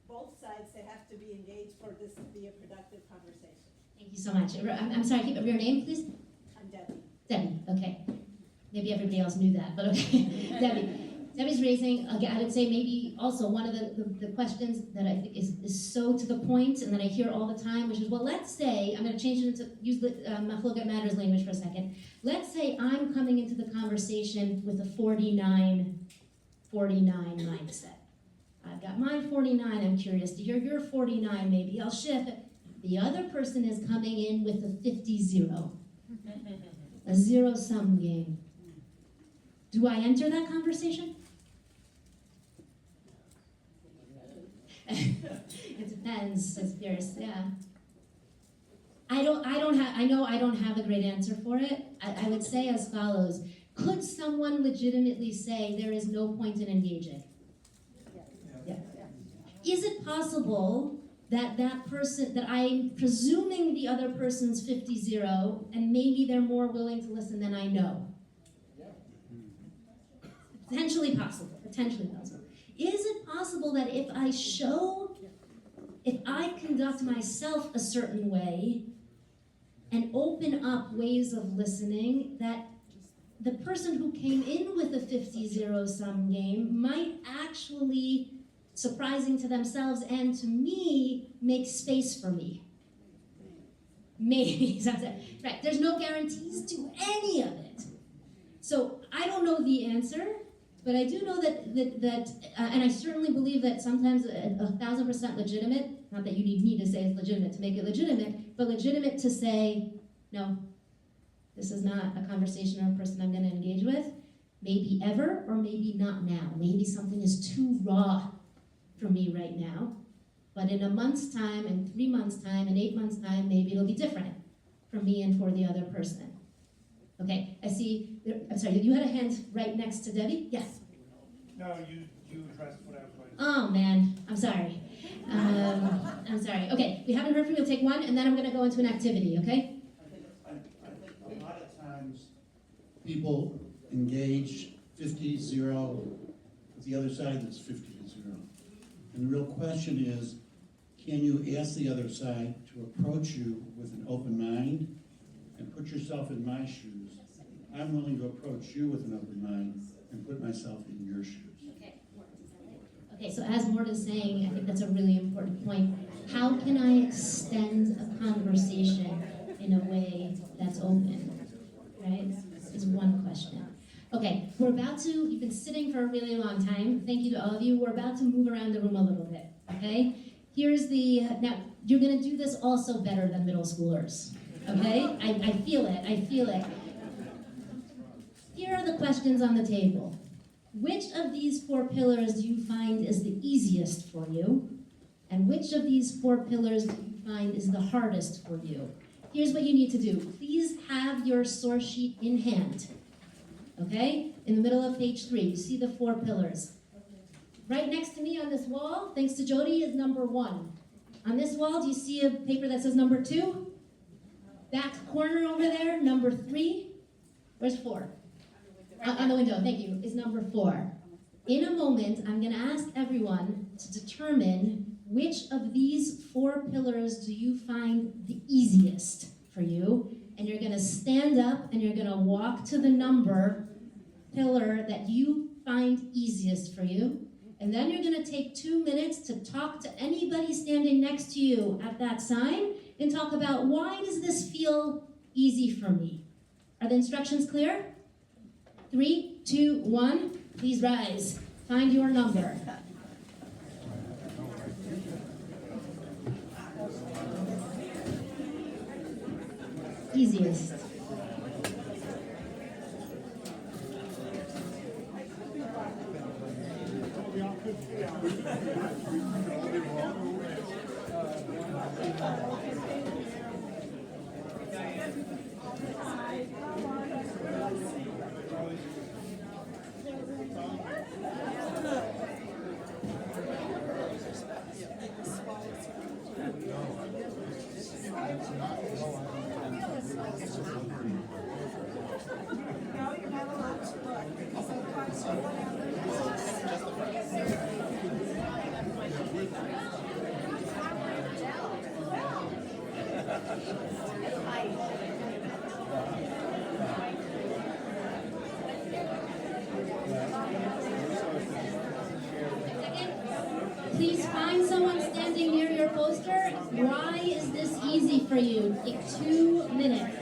both sides to have to be engaged for this to be a productive conversation? Thank you so much. I'm sorry, keep up your name, please. I'm Debbie. Debbie, okay. Maybe everybody else knew that, but okay. Debbie's raising, again, I would say maybe also one of the questions that I think is so to the point and that I hear all the time, which is, well, let's say, I'm going to change it into, use the Machlokes Matters language for a second. Let's say I'm coming into the conversation with a 49 mindset. I've got my 49, I'm curious to hear your 49, maybe I'll shift. The other person is coming in with a 50-0, a zero-sum game. Do I enter that conversation? It depends, it's fierce, yeah. I know I don't have a great answer for it. I would say as follows. Could someone legitimately say there is no point in engaging? Yeah. Is it possible that person, that I'm presuming the other person's 50-0, and maybe they're more willing to listen than I know? Potentially possible. Is it possible that if I conduct myself a certain way and open up ways of listening, that the person who came in with a 50-0 sum game might actually, surprising to themselves and to me, make space for me? Maybe. Right. There's no guarantees to any of it. So I don't know the answer, but I do know that, and I certainly believe that sometimes 1,000% legitimate, not that you need me to say it's legitimate to make it legitimate, but legitimate to say, no, this is not a conversation or a person I'm gonna engage with, maybe ever, or maybe not now. Maybe something is too raw for me right now, but in a month's time, in 3 months' time, in 8 months' time, maybe it'll be different for me and for the other person. Okay, I see, I'm sorry, you had a hand right next to Debbie? Yes. No, you addressed what I was going to say. Oh man, I'm sorry. I'm sorry. Okay, we haven't heard from you. We'll take one, and then I'm gonna go into an activity, okay? I think a lot of times people engage 50-0 with the other side that's 50-0. And the real question is, can you ask the other side to approach you with an open mind and put yourself in my shoes? I'm willing to approach you with an open mind and put myself in your shoes. Okay, so as Morta's saying, I think that's a really important point. How can I extend a conversation in a way that's open, right? Is one question. Okay, we're about to, you've been sitting for a really long time. Thank you to all of you. We're about to move around the room a little bit, okay? Here's the, now, you're gonna do this also better than middle schoolers, okay? I feel it, I feel it. Here are the questions on the table. Which of these 4 pillars do you find is the easiest for you? And which of these 4 pillars do you find is the hardest for you? Here's what you need to do. Please have your source sheet in hand, okay? In the middle of page 3, you see the 4 pillars. Right next to me on this wall, thanks to Jody, is number 1. On this wall, do you see a paper that says number 2? Back corner over there, number 3. Where's 4? On the window, thank you, is number 4. In a moment, I'm gonna ask everyone to determine which of these 4 pillars do you find the easiest for you, and you're gonna stand up and you're gonna walk to the number pillar that you find easiest for you, and then you're gonna take 2 minutes to talk to anybody standing next to you at that sign and talk about, why does this feel easy for me? Are the instructions clear? 3, 2, 1, please rise. Find your number. Easiest. Please find someone standing near your poster. Why is this easy for you? Take 2 minutes.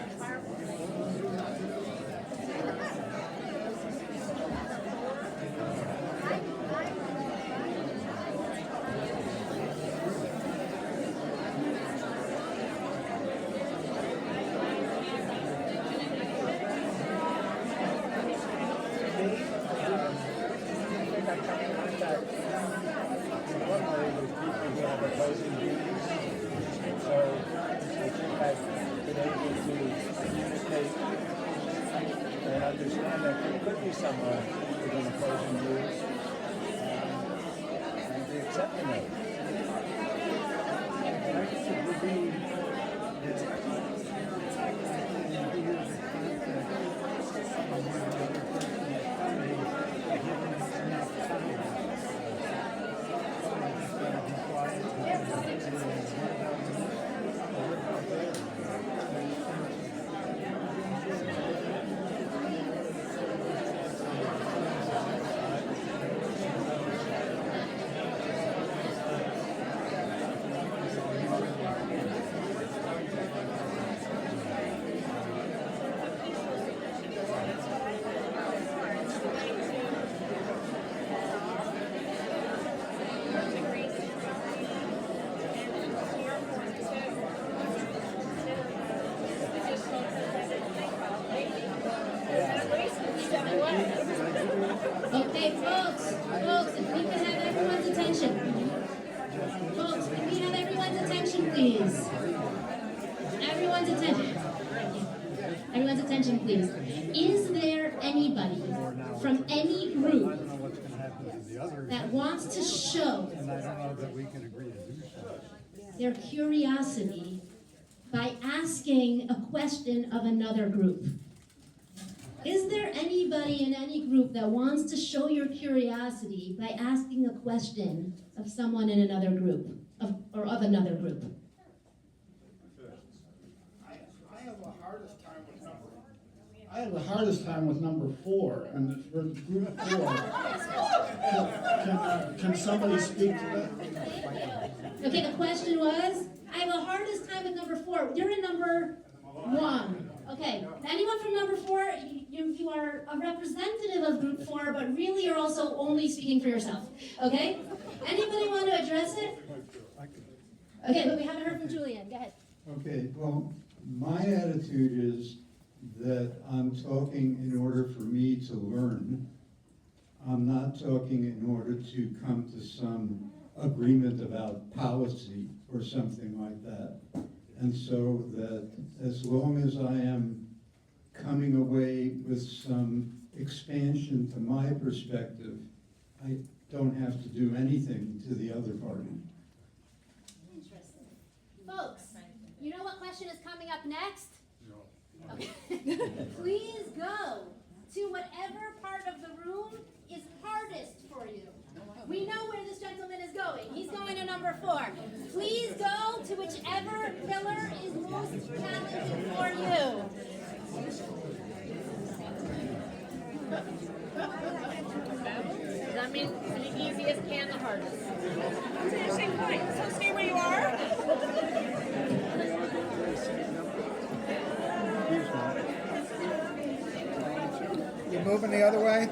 please. Everyone's attention. Everyone's attention, please. Is there anybody from any group that wants to show their curiosity by asking a question of another group? Is there anybody in any group that wants to show your curiosity by asking a question of someone in another group, or of another group? I have the hardest time with number 4, and for group 4, can somebody speak to that? Okay, the question was, I have the hardest time with number 4. You're in number 1. Okay, anyone from number 4, you are a representative of group 4, but really you're also only speaking for yourself. Okay? Anybody want to address it? Okay, but we haven't heard from Julianne. Go ahead. Okay, well, my attitude is that I'm talking in order for me to learn. I'm not talking in order to come to some agreement about policy or something like that. And so that as long as I am coming away with some expansion to my perspective, I don't have to do anything to the other party. Interesting. Folks, you know what question is coming up next? No. Okay. Please go to whatever part of the room is hardest for you. We know where this gentleman is going. He's going to number 4. Please go to whichever pillar is most challenging for you. That means the easiest and the hardest. That's an interesting point. So stay where you are. You moving the other way?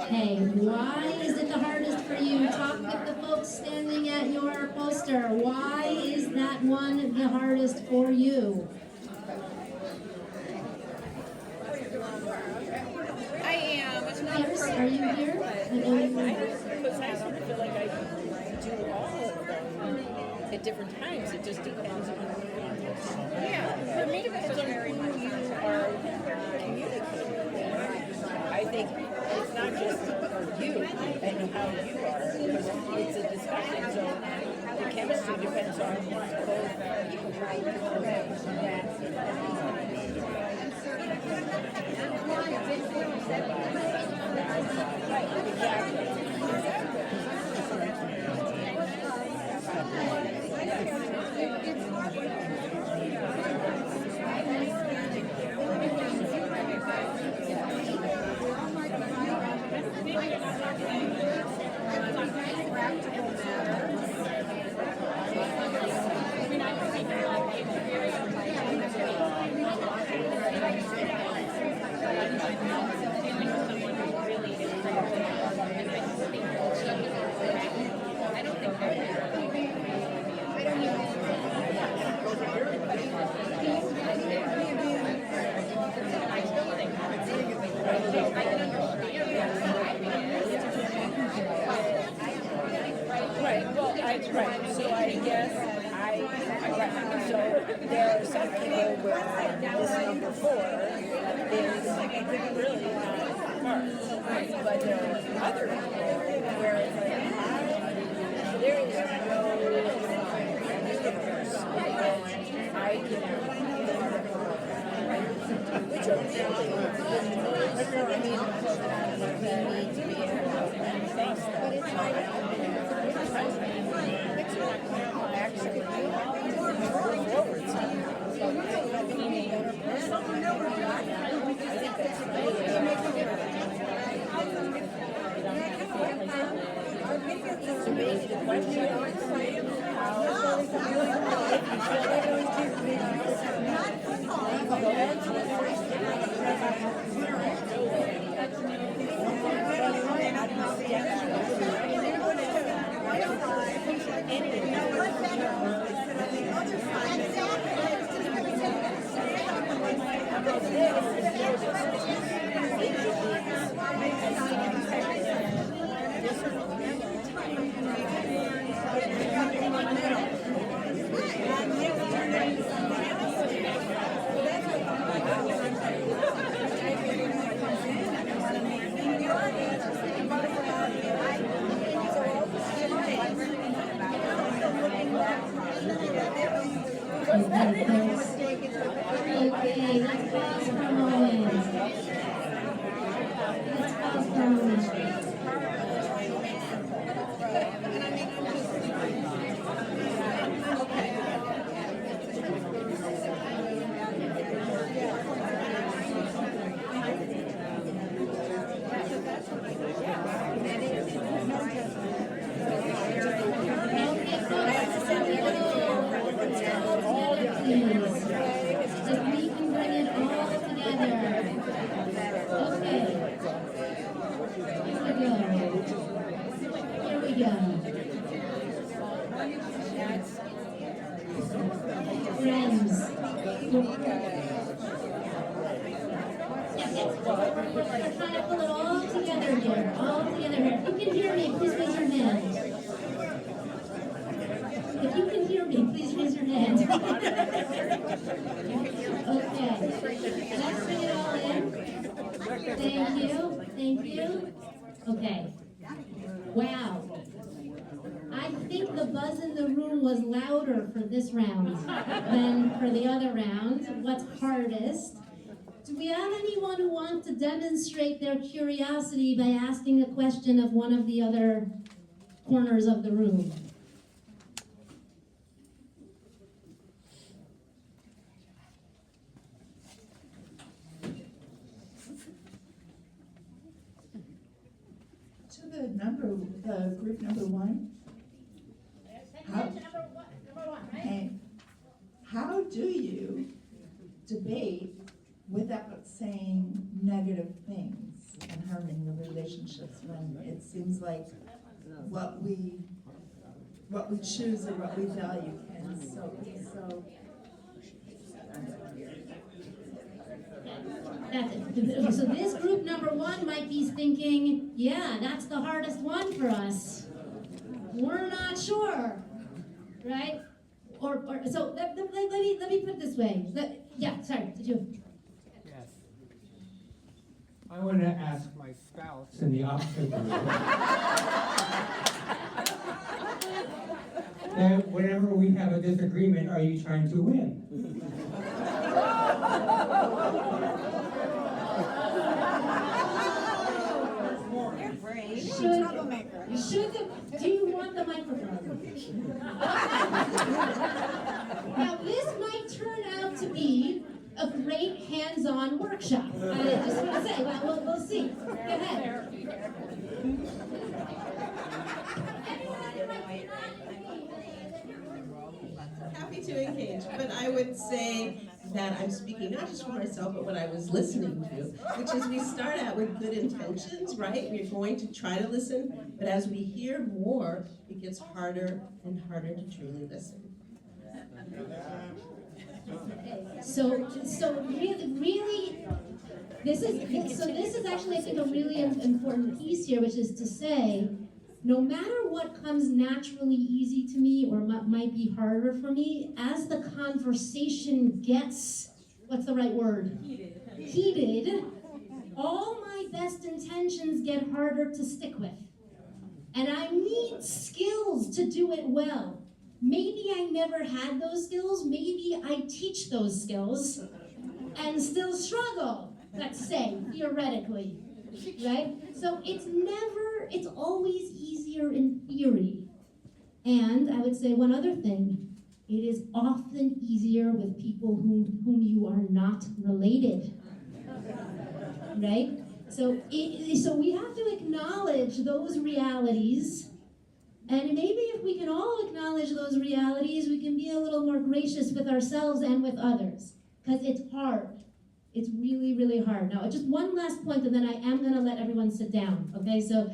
Hey, why is it the hardest for you? Talk with the folks standing at your poster. Why is that one the hardest for you? I am. Yes, are you here? Because I sort of feel like I do all of them at different times. It just depends on the context. Yeah, for me, it depends on who you are communicating with. I think it's not just for you and how you are, because it's a discussion, so the chemistry depends on both people Right, so I guess so there are some people where this number 4 is really not hard, but there are other people where it's like, there is no universe which I can which are really I mean, you need to be able to face them, but it's actually forward side. So maybe the question is how Okay, let's pause for a moment. Let's pause for a moment. Thank you. Okay. Wow. I think the buzz in the room was louder for this round than for the other round. What's hardest? Do we have anyone who wants to demonstrate their curiosity by asking a question of one of the other corners of the room? Group number one. How do you debate without saying negative things and harming the relationships when it seems like what we choose or what we value can so That's it. So this group number one might be thinking, yeah, that's the hardest one for us. We're not sure, right? Or so let me put it this way. Sorry, did you? Yes. I want to ask my spouse in the opposite group that whenever we have a disagreement, are you trying to win? Do you want the microphone? Now, this might turn out to be a great hands-on workshop. I just want to say, well, we'll see. Go ahead. Happy to engage, but I would say that I'm speaking not just for myself, but what I was listening to, which is we start out with good intentions, right? We're going to try to listen, but as we hear more, it gets harder and harder to truly listen. So really, this is actually, I think, a really important piece here, which is to say, no matter what comes naturally easy to me or might be harder for me, as the conversation gets, what's the right word? Heated, all my best intentions get harder to stick with. And I need skills to do it well. Maybe I never had those skills, maybe I teach those skills and still struggle, let's say, theoretically, right? So it's always easier in theory. And I would say one other thing, it is often easier with people whom you are not related, right? So we have to acknowledge those realities, and maybe if we can all acknowledge those realities, we can be a little more grateful gracious with ourselves and with others, because it's hard. It's really, really hard. Now, just one last point, and then I am going to let everyone sit down, okay? So,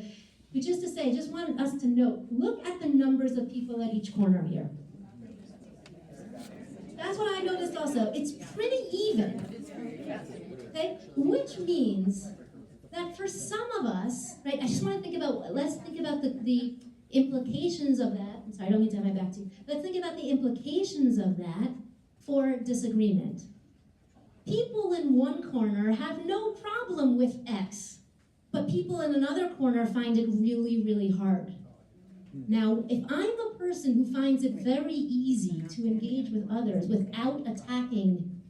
just to say, just want us to note, look at the numbers of people at each corner here. That's what I noticed also. It's pretty even, okay? Which means that for some of us, right, I just want to think about, let's think about the implications of that. I'm sorry, I don't mean to have my back to you. Let's think about the implications of that for disagreement. People in one corner have no problem with X, but people in another corner find it really, really hard. Now, if I'm a person who finds it very easy to engage with others without attacking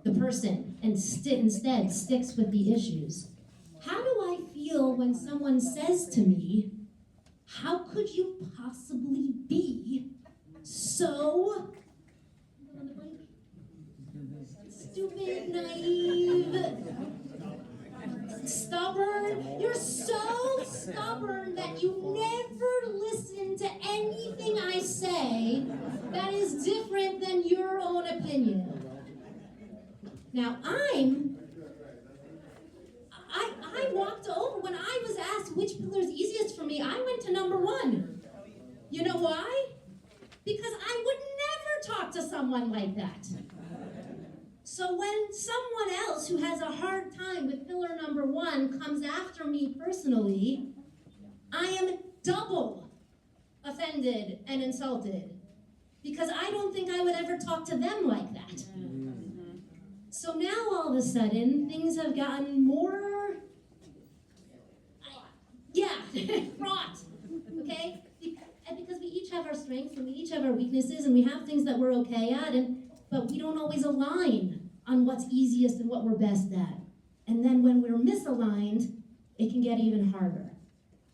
the person and instead sticks with the issues, how do I feel when someone says to me, how could you possibly be so stupid, naive, stubborn? You're so stubborn that you never listen to anything I say that is different than your own opinion. Now, I walked over, when I was asked which pillar is easiest for me, I went to number 1. You know why? Because I would never talk to someone like that. So when someone else who has a hard time with pillar number 1 comes after me personally, I am double offended and insulted because I don't think I would ever talk to them like that. So now all of a sudden, things have gotten more, fraught, okay? And because we each have our strengths and we each have our weaknesses and we have things that we're okay at, but we don't always align on what's easiest and what we're best at. And then when we're misaligned, it can get even harder.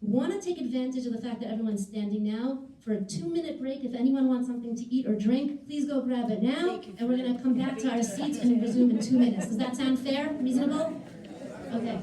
Want to take advantage of the fact that everyone's standing now for a 2-minute break. If anyone wants something to eat or drink, please go grab it now, and we're going to come back to our seats and resume in 2 minutes. Does that sound fair? Reasonable? Okay.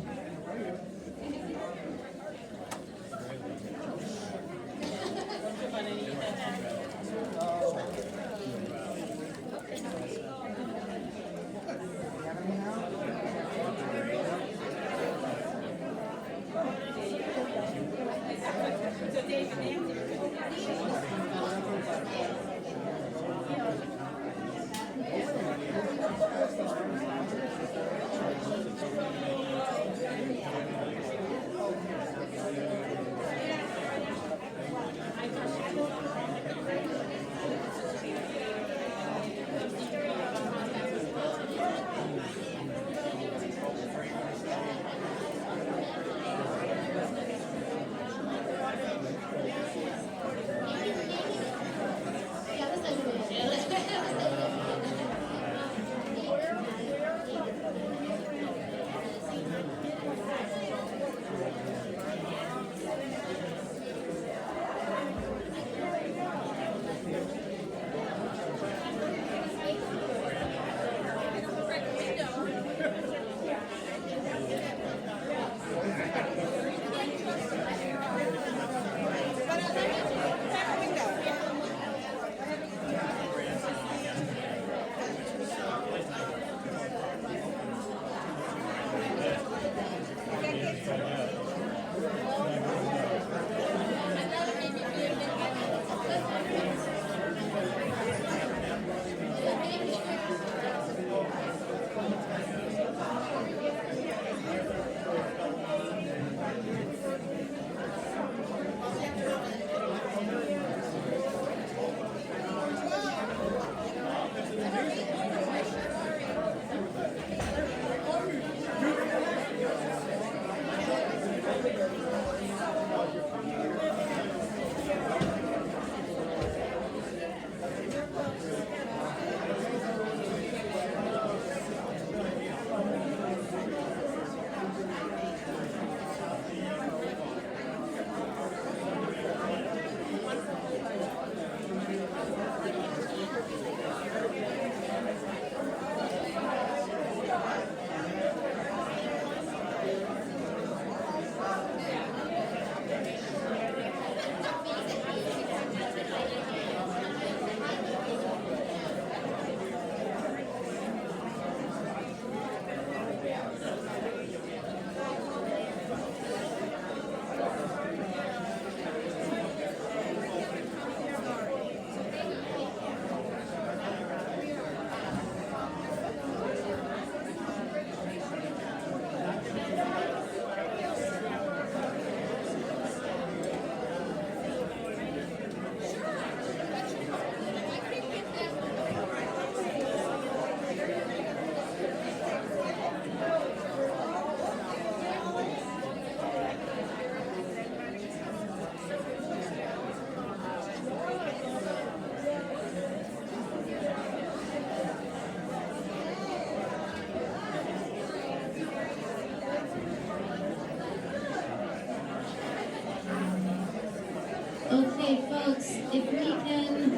if we can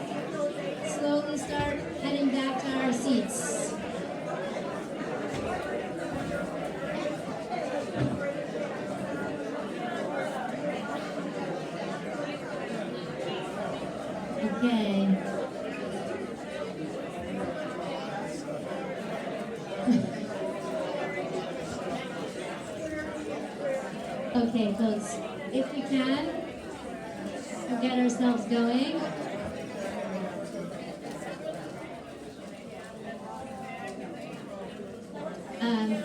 slowly start heading back to our seats. Okay. Okay, folks, if we can, we'll get ourselves going.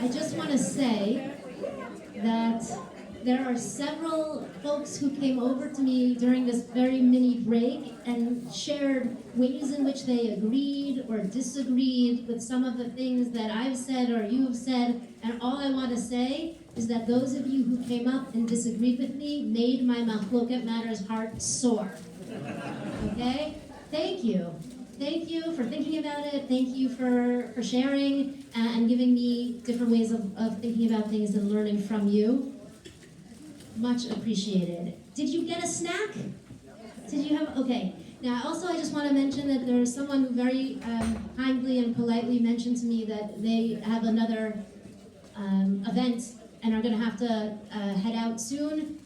I just want to say that there are several folks who came over to me during this very mini break and shared ways in which they agreed or disagreed with some of the things that I've said or you've said. And all I want to say is that those of you who came up and disagreed with me made my Machloket Matters heart sore. Okay? Thank you. Thank you for thinking about it. Thank you for sharing and giving me different ways of thinking about things and learning from you. Much appreciated. Did you get a snack? Did you have, okay. Now also I just want to mention that there's someone who very kindly and politely mentioned to me that they have another event and are going to have to head out soon.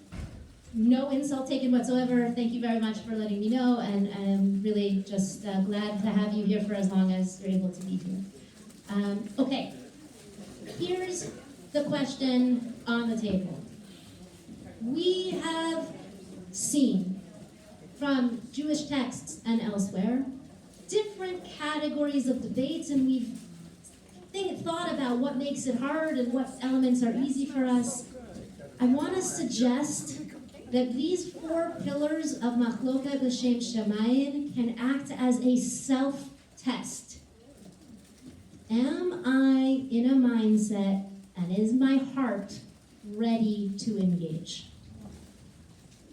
No insult taken whatsoever. Thank you very much for letting me know, and I'm really just glad to have you here for as long as you're able to be here. Okay, here's the question on the table. We have seen from Jewish texts and elsewhere different categories of debates, and we've thought about what makes it hard and what elements are easy for us. I want to suggest that these 4 pillars of Machloket L'Shem Shamayim can act as a self-test. Am I in a mindset and is my heart ready to engage?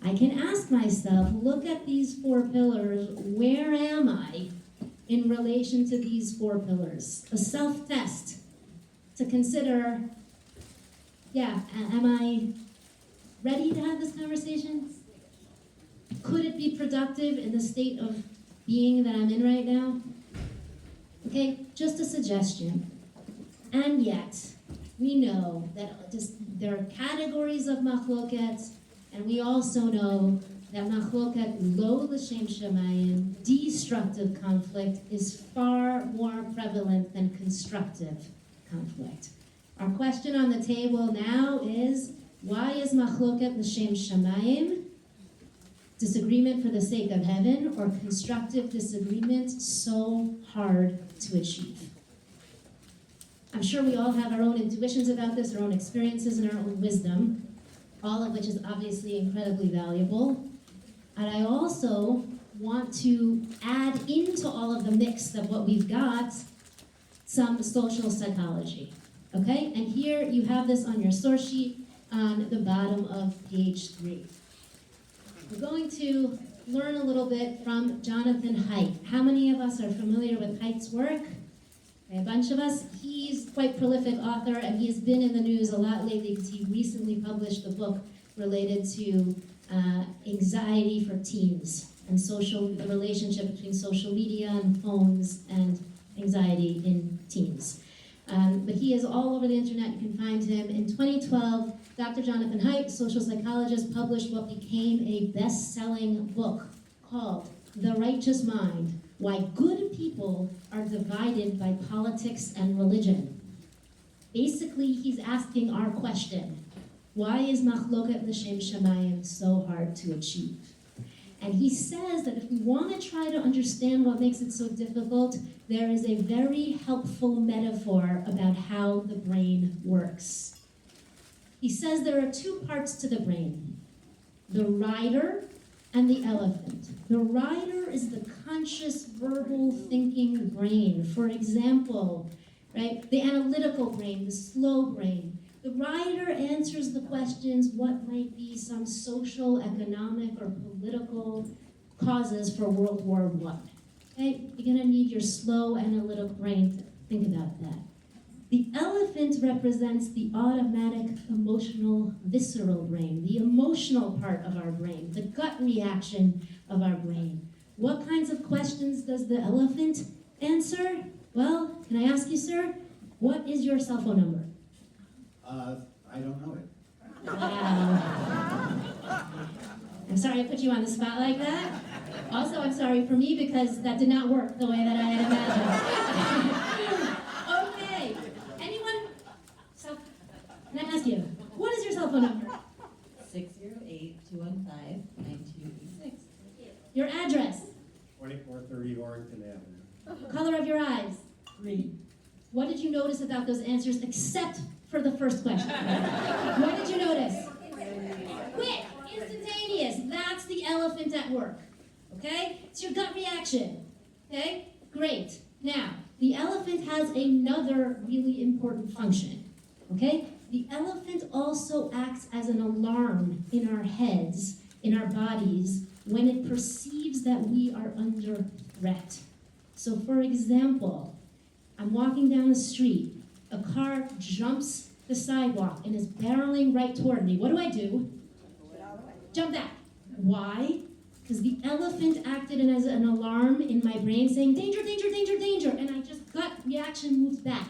I can ask myself, look at these 4 pillars, where am I in relation to these 4 pillars? A self-test to consider, am I ready to have this conversation? Could it be productive in the state of being that I'm in right now? Okay, just a suggestion. And yet, we know that there are categories of machloket, and we also know that machloket lo l'shem shamayim, destructive conflict, is far more prevalent than constructive conflict. Our question on the table now is, why is machloket l'shem shamayim, disagreement for the sake of heaven, or constructive disagreement, so hard to achieve? I'm sure we all have our own intuitions about this, our own experiences, and our own wisdom, all of which is obviously incredibly valuable. And I also want to add into all of the mix of what we've got some social psychology. Okay? And here you have this on your source sheet on the bottom of page 3. We're going to learn a little bit from Jonathan Haidt. How many of us are familiar with Haidt's work? Okay, a bunch of us. He's quite prolific author, and he's been in the news a lot lately because he recently published a book related to anxiety for teens and the relationship between social media and phones and anxiety in teens. But he is all over the internet. You can find him. In 2012, Dr. Jonathan Haidt, social psychologist, published what became a best-selling book called The Righteous Mind: Why Good People Are Divided by Politics and Religion. Basically, he's asking our question: why is machloket l'shem shamayim so hard to achieve? And he says that if we want to try to understand what makes it so difficult, there is a very helpful metaphor about how the brain works. He says there are 2 parts to the brain: the rider and the elephant. The rider is the conscious, verbal, thinking brain. For example, right, the analytical brain, the slow brain. The rider answers the questions, what might be some social, economic, or political causes for World War I. Okay? You're gonna need your slow, analytical brain to think about that. The elephant represents the automatic, emotional, visceral brain, the emotional part of our brain, the gut reaction of our brain. What kinds of questions does the elephant answer? Well, can I ask you, sir, what is your cell phone number? I don't know it. Wow. I'm sorry I put you on the spot like that. Also, I'm sorry for me because that did not work the way that I had imagined. Okay. Anyone? So, can I ask you, what is your cell phone number? 608-215-9286. Your address? 2430 Warrington Avenue. Color of your eyes? Green. What did you notice about those answers except for the first question? What did you notice? Quick, instantaneous. That's the elephant at work. Okay? It's your gut reaction. Okay? Great. Now, the elephant has another really important function. Okay? The elephant also acts as an alarm in our heads, in our bodies, when it perceives that we are under threat. So, for example, I'm walking down the street, a car jumps the sidewalk and is barreling right toward me. What do? Jump back. Why? Because the elephant acted as an alarm in my brain saying, danger, danger, danger, danger, and I just gut reaction moved back.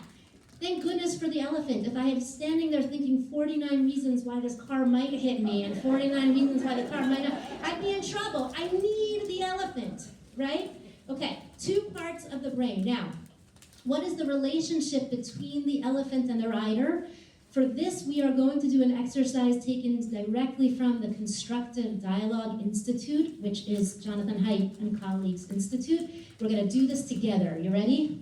Thank goodness for the elephant. If I had standing there thinking 49 reasons why this car might hit me and 49 reasons why the car might not, I'd be in trouble. I need the elephant, right? Okay, 2 parts of the brain. Now, what is the relationship between the elephant and the rider? For this, we are going to do an exercise taken directly from the Constructive Dialogue Institute, which is Jonathan Haidt and colleagues' institute. We're going to do this together. You ready?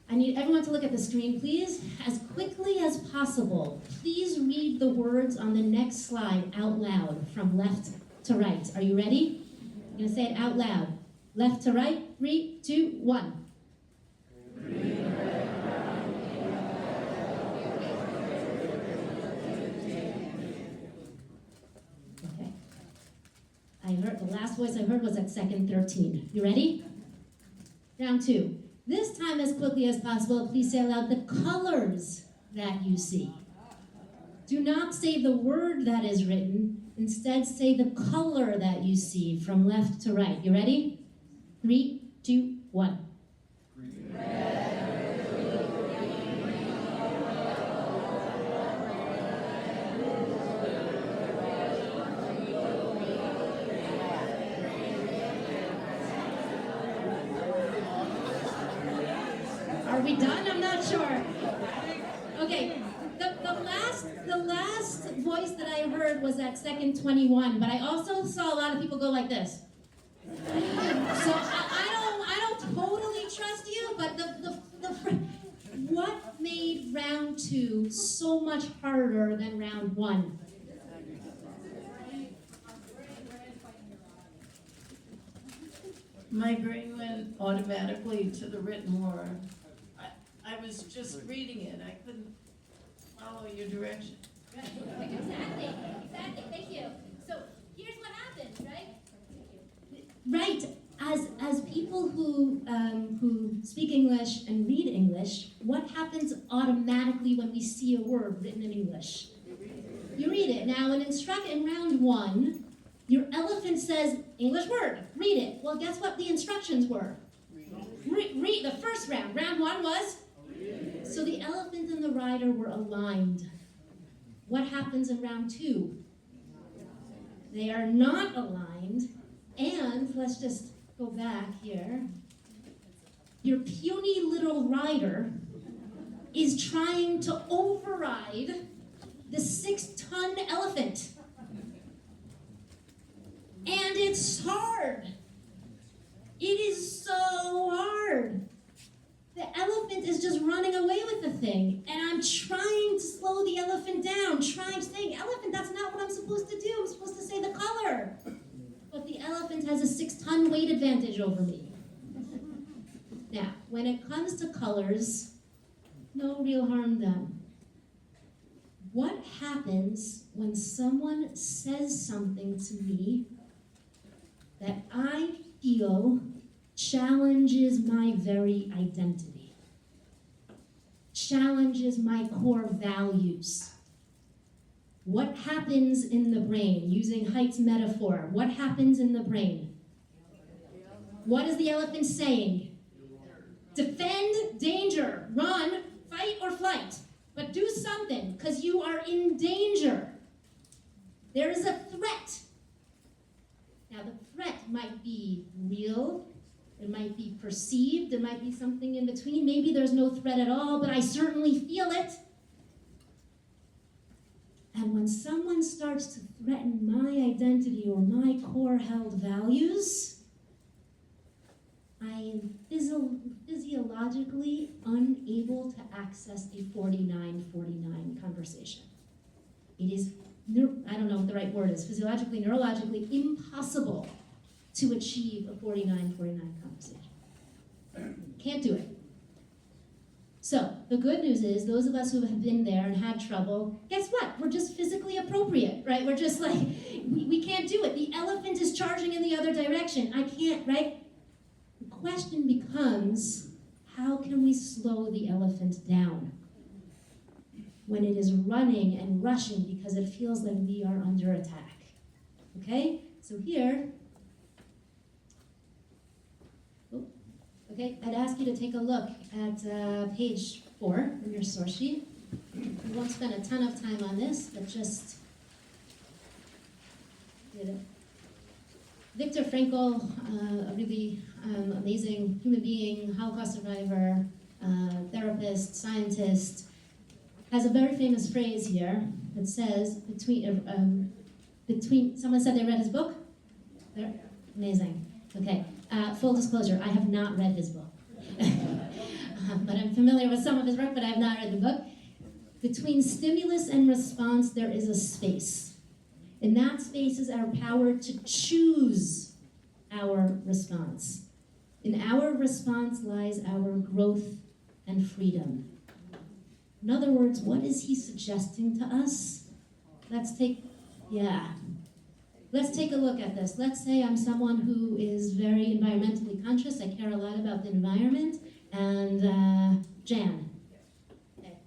I need everyone to look at the screen, please. As quickly as possible, please read the words on the next slide out loud from left to right. Are you ready? I'm going to say it out loud. Left to right. 3, 2, 1. Okay. I heard, the last voice I heard was at second 13. You ready? Round 2. This time, as quickly as possible, please say aloud the colors that you see. Do not say the word that is written. Instead, say the color that you see from left to right. You ready? 3, 2, 1. Are we done? I'm not sure. Okay, the last voice that I heard was at second 21, but I also saw a lot of people go like this. So I don't totally trust you, but what made round 2 so much harder than round 1? My brain went automatically to the written word. I was just reading it. I couldn't follow your direction. Exactly. Thank you. So here's what happens, right? Right. As people who speak English and read English, what happens automatically when we see a word written in English? You read it. Now, in round 1, your elephant says, English word, read it. Well, guess what the instructions were? Read the first round. Round 1 was? So the elephant and the rider were aligned. What happens in round 2? They are not aligned, and let's just go back here. Your puny little rider is trying to override the 6-ton elephant. And it's hard. It is so hard. The elephant is just running away with the thing, and I'm trying to slow the elephant down, saying, elephant, that's not what I'm supposed to do. I'm supposed to say the color. But the elephant has a 6-ton weight advantage over me. Now, when it comes to colors, no real harm done. What happens when someone says something to me that I feel challenges my very identity, challenges my core values? What happens in the brain? Using Haidt's metaphor, what happens in the brain? What is the elephant saying? Defend, danger, run, fight or flight. But do something, because you are in danger. There is a threat. Now, the threat might be real, it might be perceived, it might be something in between. Maybe there's no threat at all, but I certainly feel it. And when someone starts to threaten my identity or my core held values, I am physiologically unable to access a 49-49 conversation. It is, I don't know what the right word is, physiologically, neurologically impossible to achieve a 49-49 conversation. Can't do it. So, the good news is, those of us who have been there and had trouble, guess what? We're just physically appropriate, right? We're just like, we can't do it. The elephant is charging in the other direction. I can't, right? The question becomes, how can we slow the elephant down when it is running and rushing because it feels like we are under attack? Okay? So here, okay, I'd ask you to take a look at page 4 in your source sheet. We won't spend a ton of time on this, but just did it. Viktor Frankl, a really amazing human being, Holocaust survivor, therapist, scientist, has a very famous phrase here that says, someone said they read his book? There? Amazing. Okay. Full disclosure, I have not read his book. But I'm familiar with some of his work, but I have not read the book. Between stimulus and response, there is a space. And that space is our power to choose our response. In our response lies our growth and freedom. In other words, what is he suggesting to us? Let's take a look at this. Let's say I'm someone who is very environmentally conscious. I care a lot about the environment. And Jan. Okay.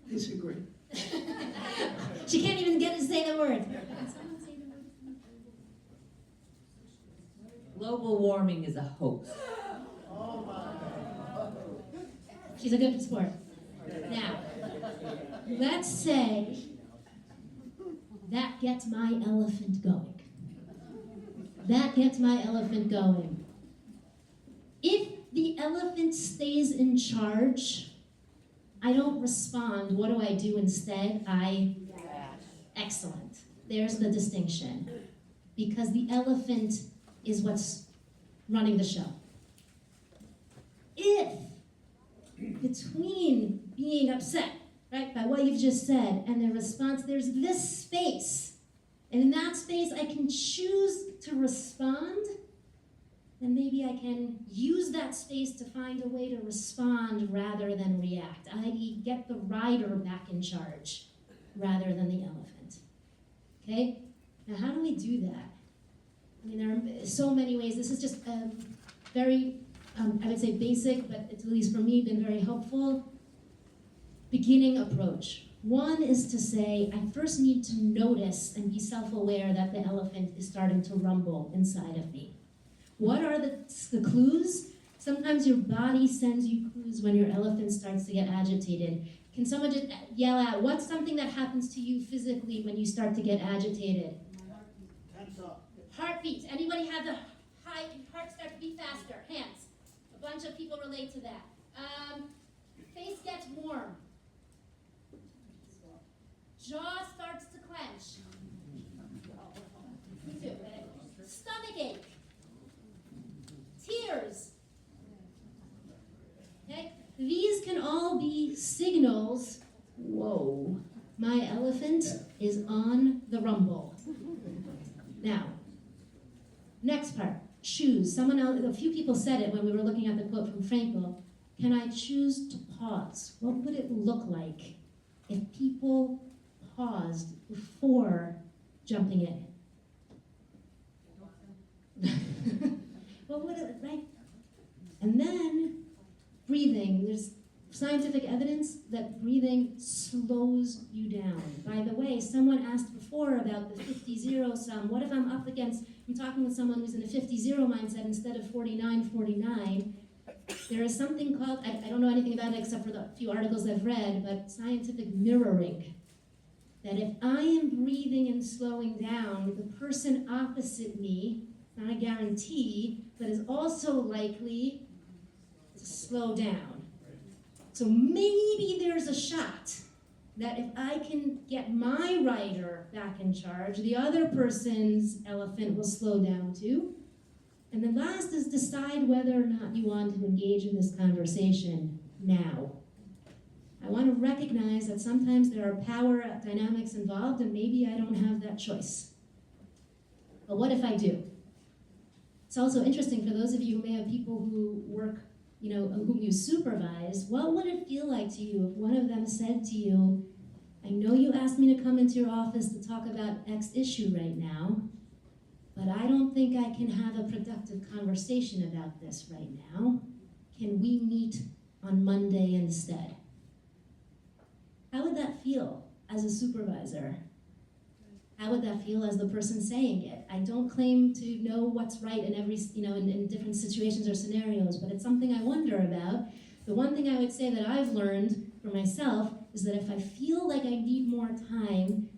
Disagree. She can't even get to say the word. Global warming is a hoax. She's a good sport. Now, let's say that gets my elephant going. That gets my elephant going. If the elephant stays in charge, I don't respond. What do I do instead? Excellent. There's the distinction. Because the elephant is what's running the show. If between being upset, right, by what you've just said and the response, there's this space, and in that space I can choose to respond, then maybe I can use that space to find a way to respond rather than react, i.e. get the rider back in charge rather than the elephant. Okay? Now how do we do that? I mean, there are so many ways. This is just very, I would say basic, but it's at least for me been very helpful. Beginning approach. One is to say, I first need to notice and be self-aware that the elephant is starting to rumble inside of me. What are the clues? Sometimes your body sends you clues when your elephant starts to get agitated. Can someone just yell out, what's something that happens to you physically when you start to get agitated? Tense up. Heartbeat. Anybody have the heart start to beat faster? Hands. A bunch of people relate to that. Face gets warm. Jaw starts to clench. Me too. Stomach ache. Tears. Okay? These can all be signals. Whoa, my elephant is on the rumble. Now, next part, choose. Someone else, a few people said it when we were looking at the quote from Frankl. Can I choose to pause? What would it look like if people paused before jumping in? What would it, right? And then breathing. There's scientific evidence that breathing slows you down. By the way, someone asked before about the 50-0 sum. What if I'm talking with someone who's in a 50-0 mindset instead of 49-49? There is something called, I don't know anything about it except for the few articles I've read, but scientific mirroring. That if I am breathing and slowing down, the person opposite me, not a guarantee, but is also likely to slow down. So maybe there's a shot that if I can get my rider back in charge, the other person's elephant will slow down too. And then last is decide whether or not you want to engage in this conversation now. I want to recognize that sometimes there are power dynamics involved and maybe I don't have that choice. But what if I do? It's also interesting for those of you who may have people who work, whom you supervise, what would it feel like to you if one of them said to you, I know you asked me to come into your office to talk about X issue right now, but I don't think I can have a productive conversation about this right now. Can we meet on Monday instead? How would that feel as a supervisor? How would that feel as the person saying it? I don't claim to know what's right in every, in different situations or scenarios, but it's something I wonder about. The one thing I would say that I've learned for myself is that if I feel like I need more time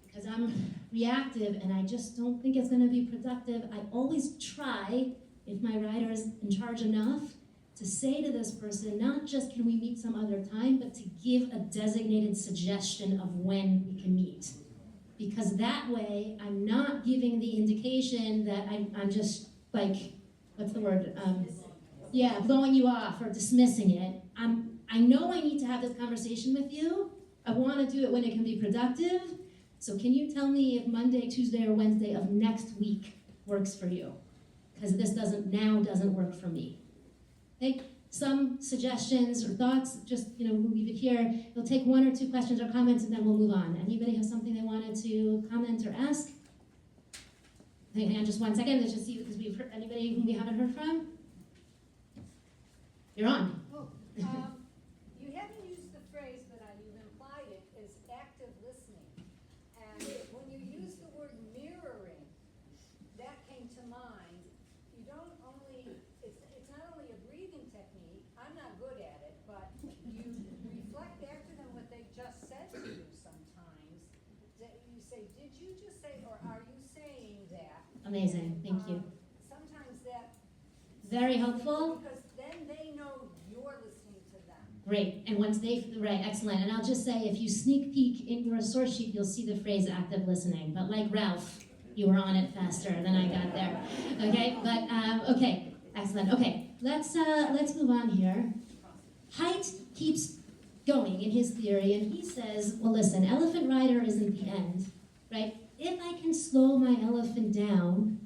because I'm reactive and I just don't think it's going to be productive, I always try, if my rider is in charge enough, to say to this person, not just can we meet some other time, but to give a designated suggestion of when we can meet. Because that way, I'm not giving the indication that I'm just like, what's the word? Blowing you off or dismissing it. I know I need to have this conversation with you. I want to do it when it can be productive. So can you tell me if Monday, Tuesday, or Wednesday of next week works for you? Because this doesn't work for me. Okay? Some suggestions or thoughts, just we'll leave it here. We'll take one or two questions or comments and then we'll move on. Anybody have something they wanted to comment or ask? Hang on just 1 second. Let's just see because we've heard anybody whom we haven't heard from. You're on. You haven't used the phrase, but you've implied it as active listening. And when you use the word mirroring, that came to mind. You don't only, it's not only a breathing technique, I'm not good at it, but you reflect back to them what they just said to you sometimes. That you say, did you just say, or are you saying that? Amazing, thank you. Sometimes that. Very helpful. Because then they know you're listening to them. Great, and once right, excellent. And I'll just say, if you sneak peek in your source sheet, you'll see the phrase active listening. But like Ralph, you were on it faster than I got there. Okay, but okay, excellent. Okay, let's move on here. Haidt keeps going in his theory, and he says, well, listen, elephant rider isn't the end, right? If I can slow my elephant down,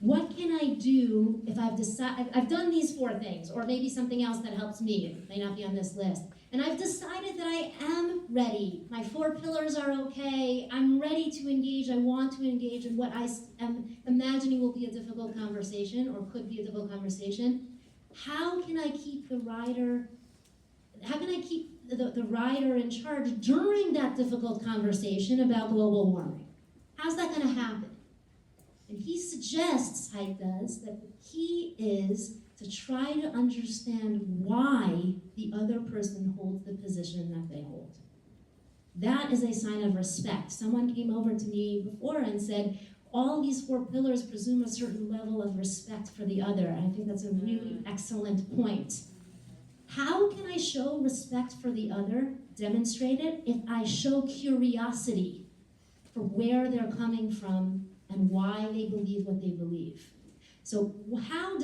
what can I do if I've done these 4 things, or maybe something else that helps me, it may not be on this list, and I've decided that I am ready. My 4 pillars are okay. I'm ready to engage. I want to engage in what I am imagining will be a difficult conversation, or could be a difficult conversation. How can I keep the rider in charge during that difficult conversation about global warming? How's that going to happen? And he suggests, Haidt does, that the key is to try to understand why the other person holds the position that they hold. That is a sign of respect. Someone came over to me before and said, all these 4 pillars presume a certain level of respect for the other. And I think that's a really excellent point. How can I show respect for the other, demonstrate it, if I show curiosity for where they're coming from and why they believe what they believe? So how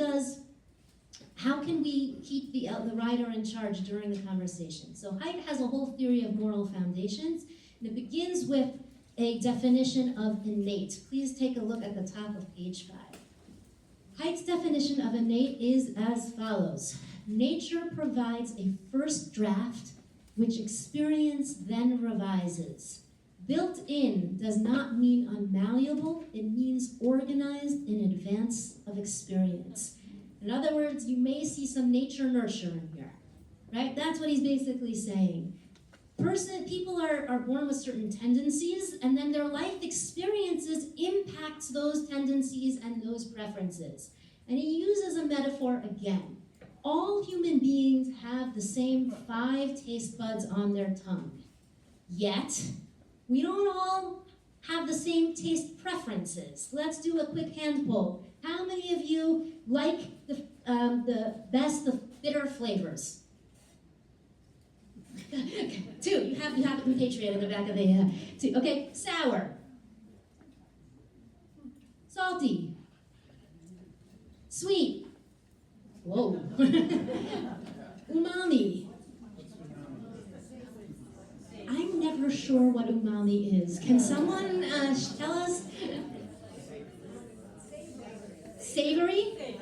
can we keep the rider in charge during the conversation? So Haidt has a whole theory of moral foundations, and it begins with a definition of innate. Please take a look at the top of page 5. Haidt's definition of innate is as follows. Nature provides a first draft which experience then revises. Built in does not mean unmalleable, it means organized in advance of experience. In other words, you may see some nature nurture in here. right? That's what he's basically saying. People are born with certain tendencies, and then their life experiences impacts those tendencies and those preferences. And he uses a metaphor again. All human beings have the same 5 taste buds on their tongue. Yet, we don't all have the same taste preferences. Let's do a quick hand poll. How many of you like the bitter flavors? 2. You have a compatriot in the back of the 2. Okay, sour, salty, sweet. Whoa. Umami. I'm never sure what umami is. Can someone tell us? Savory?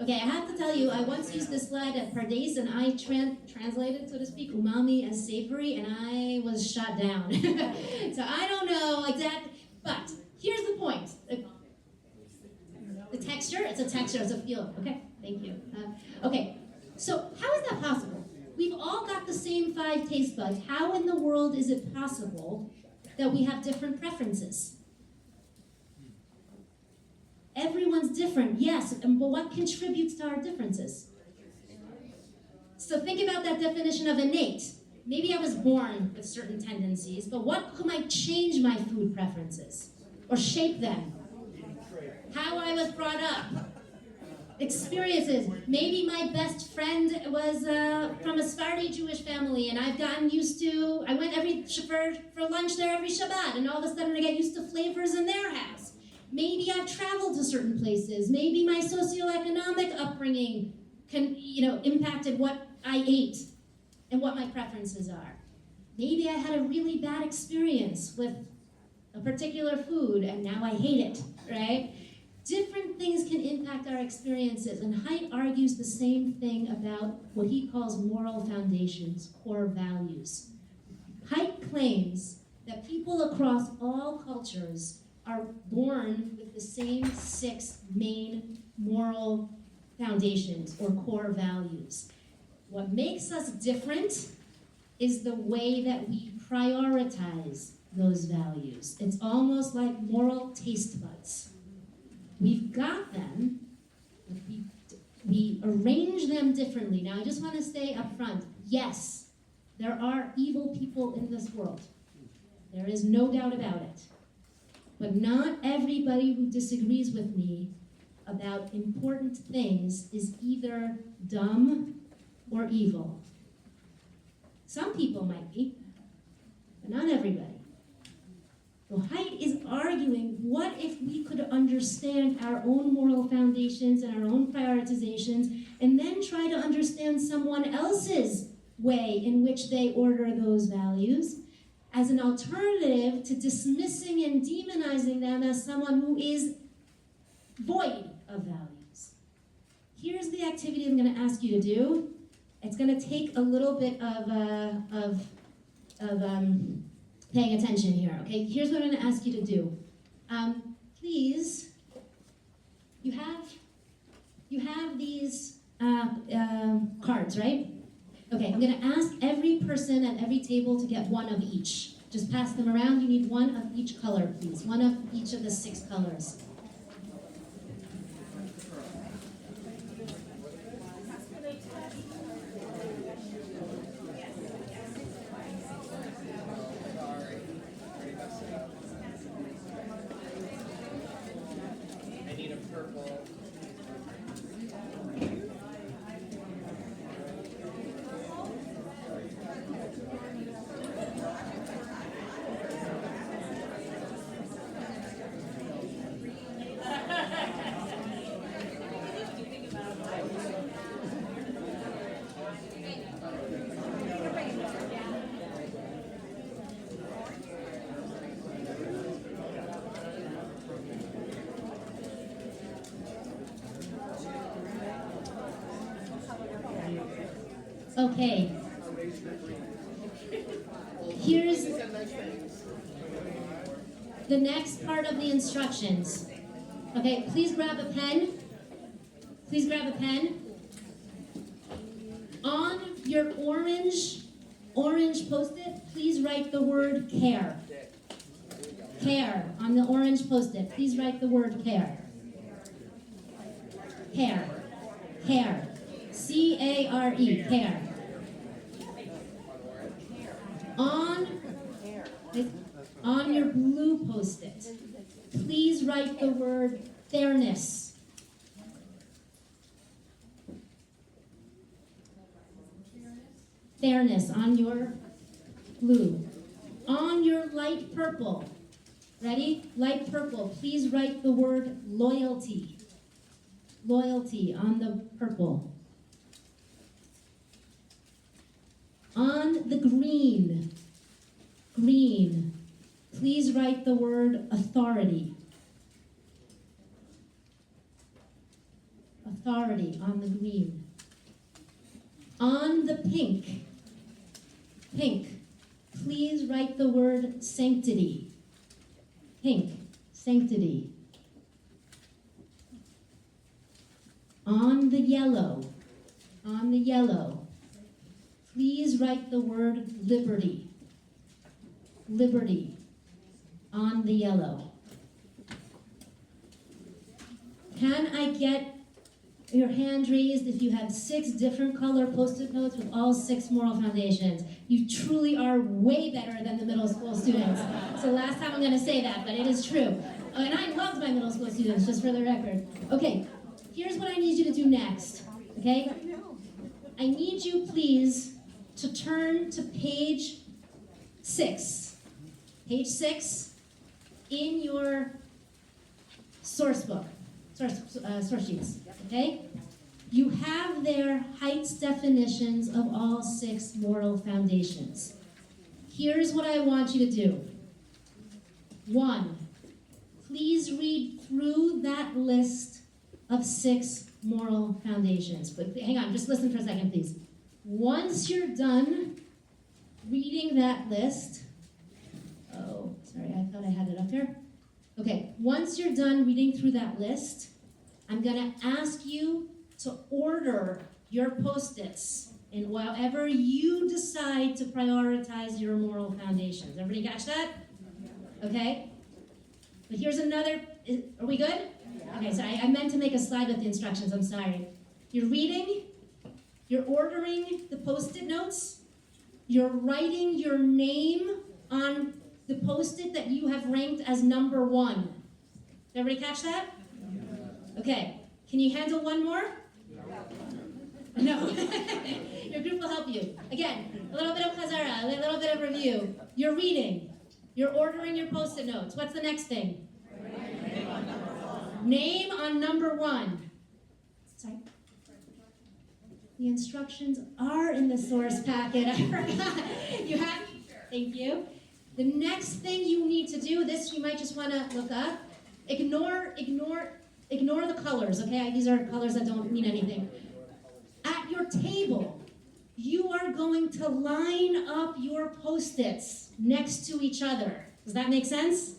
Okay, I have to tell you, I once used this slide at Pardes, and I translated, so to speak, umami as savory, and I was shot down. So I don't know exactly, but here's the point. The texture, it's a texture, it's a feel. Okay, thank you. Okay, so how is that possible? We've all got the same 5 taste buds. How in the world is it possible that we have different preferences? Everyone's different, yes, but what contributes to our differences? So think about that definition of innate. Maybe I was born with certain tendencies, but what might change my food preferences or shape them? How I was brought up. Experiences. Maybe my best friend was from a Sephardi Jewish family, and I've gotten used to, I went for lunch there every Shabbat, and all of a sudden I get used to flavors in their house. Maybe I've traveled to certain places. Maybe my socioeconomic upbringing impacted what I ate and what my preferences are. Maybe I had a really bad experience with a particular food, and now I hate it, right? Different things can impact our experiences, and Haidt argues the same thing about what he calls moral foundations, core values. Haidt claims that people across all cultures are born with the same 6 main moral foundations or core values. What makes us different is the way that we prioritize those values. It's almost like moral taste buds. We've got them, but we arrange them differently. Now, I just want to say up front, yes, there are evil people in this world. There is no doubt about it. But not everybody who disagrees with me about important things is either dumb or evil. Some people might be, but not everybody. So Haidt is arguing, what if we could understand our own moral foundations and our own prioritizations, and then try to understand someone else's way in which they order those values, as an alternative to dismissing and demonizing them as someone who is void of values. Here's the activity I'm going to ask you to do. It's going to take a little bit of paying attention here, okay? Here's what I'm going to ask you to do. Please, you have these cards, right? Okay, I'm going to ask every person at every table to get 1 of each. Just pass them around. You need 1 of each color, please. 1 of each of the 6 colors. I need a purple. Okay. Here's the next part of the instructions. Okay, please grab a pen. Please grab a pen. On your orange Post-it, please write the word care. Care. On the orange Post-it, please write the word care. Care. Care. C-A-R-E. Care. On your blue Post-it, please write the word fairness. Fairness on your blue. On your light purple, ready? Light purple, please write the word loyalty. Loyalty on the purple. On the green, please write the word authority. Authority on the green. On the pink, please write the word sanctity. Pink, sanctity. On the yellow, please write the word liberty. Liberty on the yellow. Can I get your hand raised if you have 6 different color Post-it notes with all 6 moral foundations? You truly are way better than the middle school students. So last time I'm going to say that, but it is true. And I loved my middle school students, just for the record. Okay, here's what I need you to do next, okay? I need you, please, to turn to page 6. Page 6 in your source book, source sheets, okay? You have there Height's definitions of all 6 moral foundations. Here's what I want you to do. 1, please read through that list of 6 moral foundations. But hang on, just listen for a second, please. Once you're done reading that list, oh, sorry, I thought I had it up here. Okay, once you're done reading through that list, I'm gonna ask you to order your Post-its in however you decide to prioritize your moral foundations. Everybody catch that? Okay? But here's another, are we good? Okay, sorry, I meant to make a slide with the instructions, I'm sorry. You're reading, you're ordering the Post-it notes, you're writing your name on the Post-it that you have ranked as number 1. Did everybody catch that? Okay, can you handle one more? No. Your group will help you. Again, a little bit of chazara, a little bit of review. You're reading, you're ordering your Post-it notes. What's the next thing? Name on number 1. Sorry. The instructions are in the source packet. I forgot. You have? Thank you. The next thing you need to do, this you might just want to look up. Ignore the colors, okay? These are colors that don't mean anything. At your table, you are going to line up your Post-its next to each other. Does that make sense?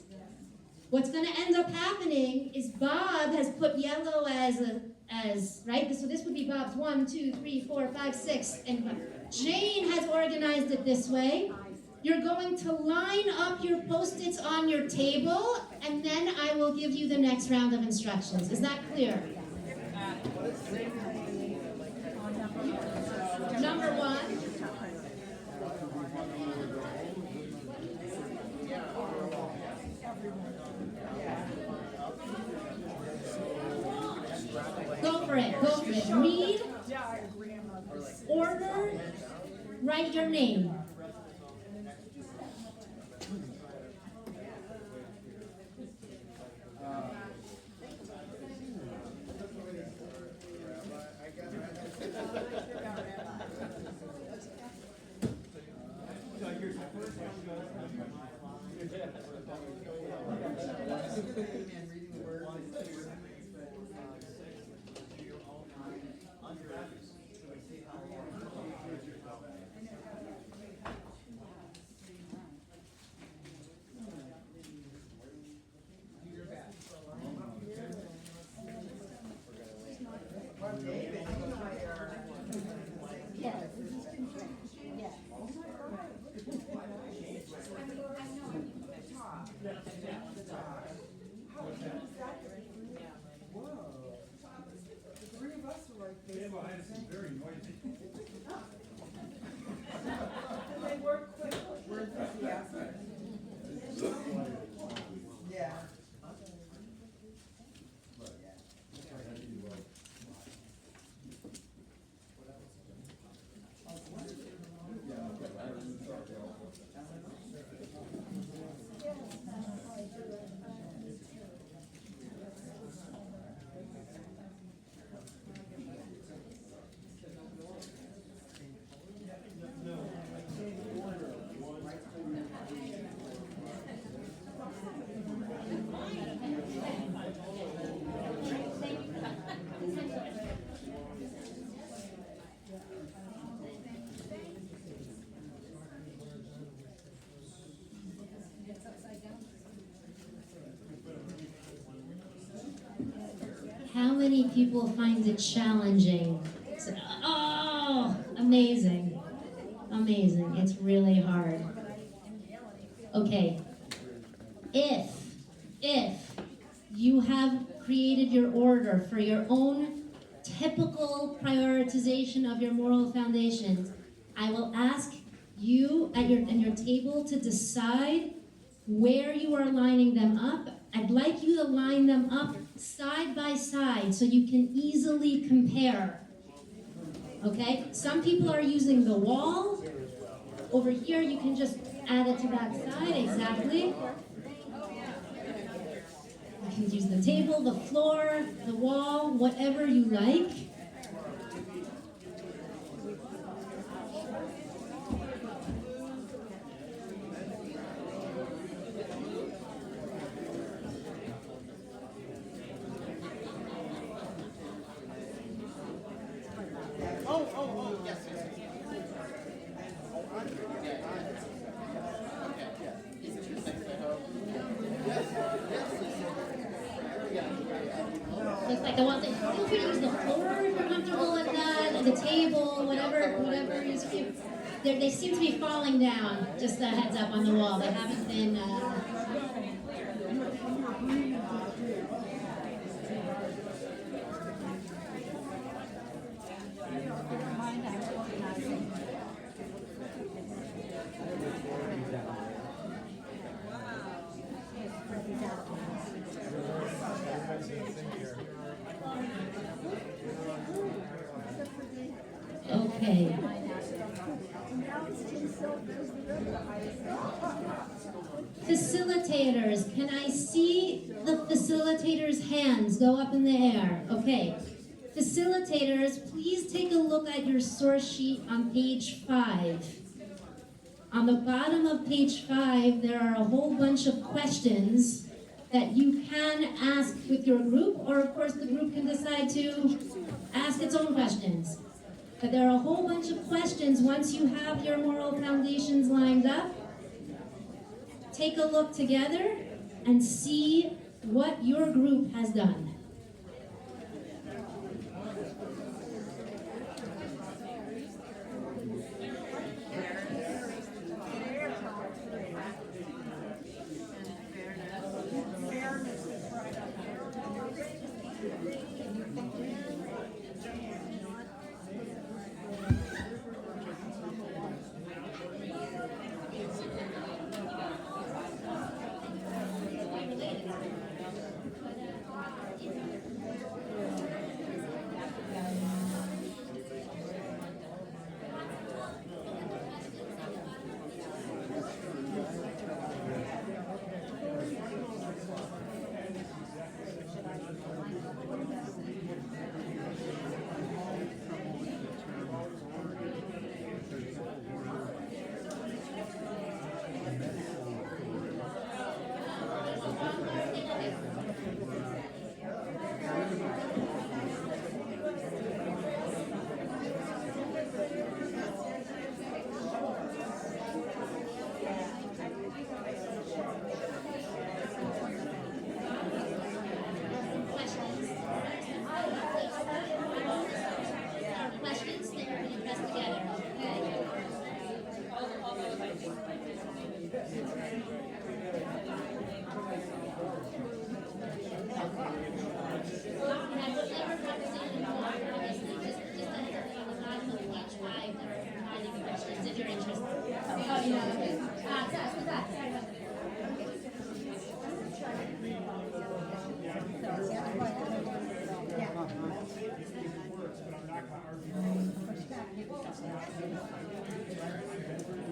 What's going to end up happening is Bob has put yellow as right? So this would be Bob's 1, 2, 3, 4, 5, 6. And Jane has organized it this way. You're going to line up your Post-its on your table, and then I will give you the next round of instructions. Is that clear? Number 1. Go for it. Read, order, write your name. this is very noisy. They work quickly. We're enthusiastic. Yeah. How many people find it challenging? Oh, amazing. Amazing. It's really hard. Okay. If you have created your order for your own typical prioritization of your moral foundations, I will ask you at your table to decide where you are lining them up. I'd like you to line them up side by side so you can easily compare. Okay? Some people are using the wall. Over here, you can just add it to that side, exactly. You can use the table, the floor, the wall, whatever you like. Oh, yes, yes. Looks like I want to feel free to use the floor if you're comfortable with that, and the table, whatever is cute. They seem to be falling down. Just a heads up on the wall. They haven't been. Okay. Facilitators, can I see the facilitators' hands go up in the air? Okay. Facilitators, please take a look at your source sheet on page 5. On the bottom of page 5, there are a whole bunch of questions that you can ask with your group, or of course the group can decide to ask its own questions. But there are a whole bunch of questions once you have your moral foundations lined up. Take a look together and see what your group has done.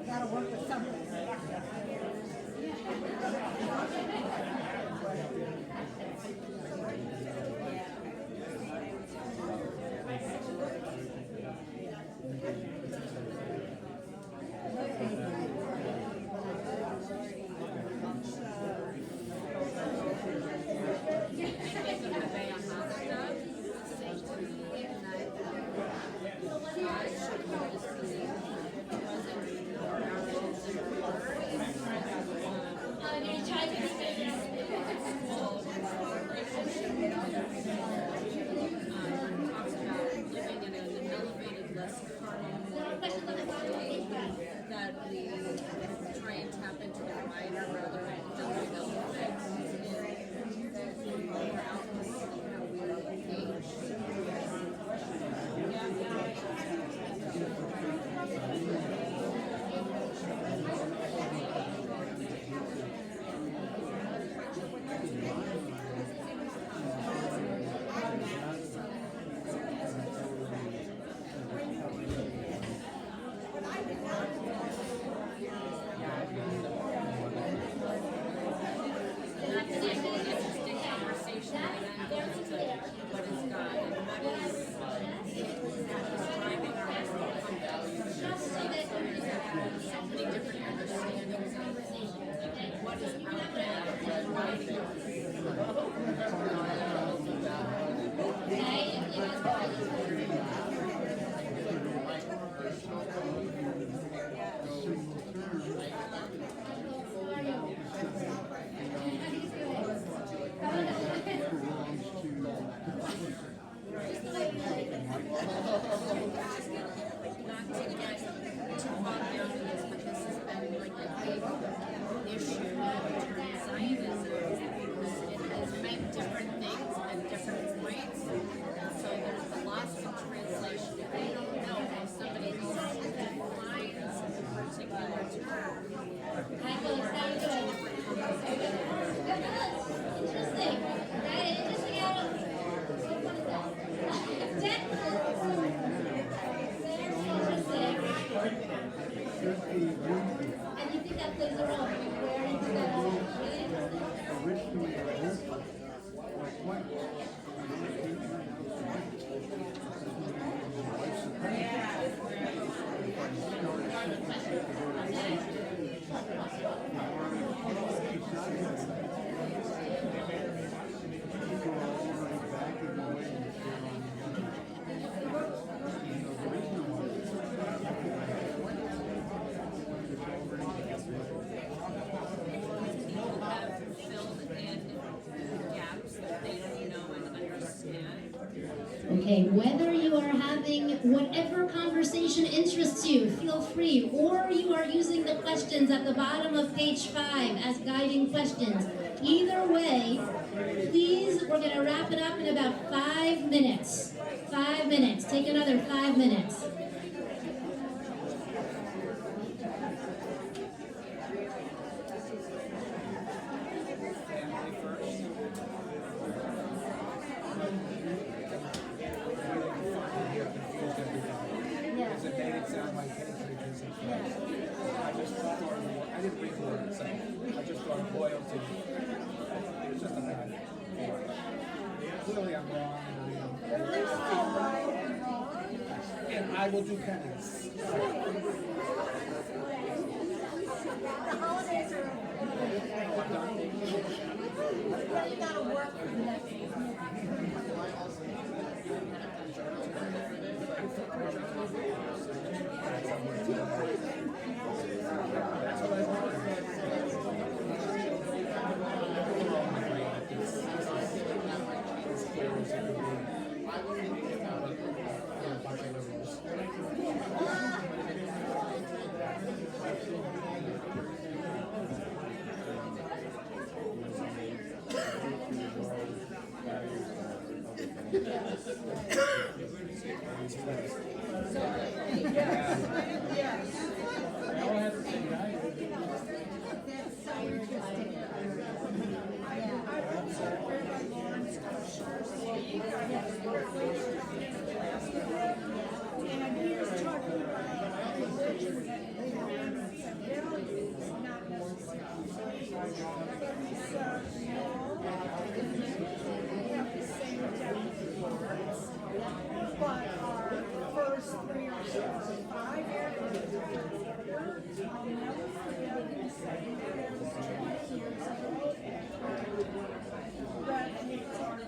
Gotta work with something. That we try and tap into the wider rather than building elements that we are out to see how we engage. Okay, whether you are having whatever conversation interests you, feel free, or you are using the questions at the bottom of page 5 as guiding questions. Either way, please, we're going to wrap it up in about 5 minutes. 5 minutes. Take another 5 minutes. I didn't read the word itself. I just thought loyalty. It's just a bad. Clearly I'm wrong. And I will do penance. The holidays are you gotta work for the next And he was talking about But our first 3 or 4 or 5 areas, I'll never forget in secondary, I was 20 years ago. That it's our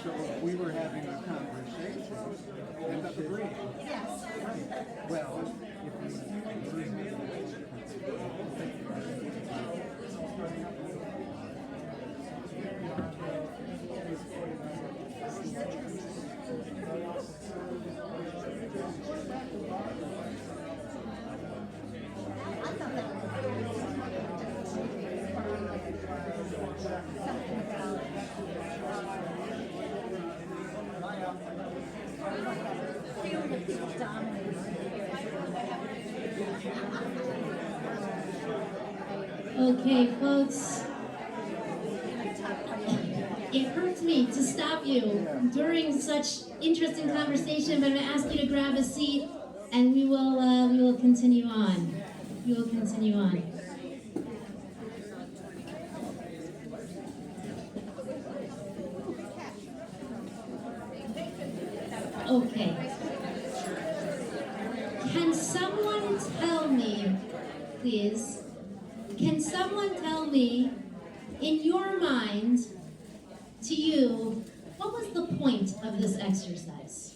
So we were having a conversation and agreeing. Yes. Right. Well, Okay, folks. It hurts me to stop you during such interesting conversation, but I'm going to ask you to grab a seat, and we will continue on. We will continue on. Okay. Can someone tell me, please? Can someone tell me, in your mind, to you, what was the point of this exercise?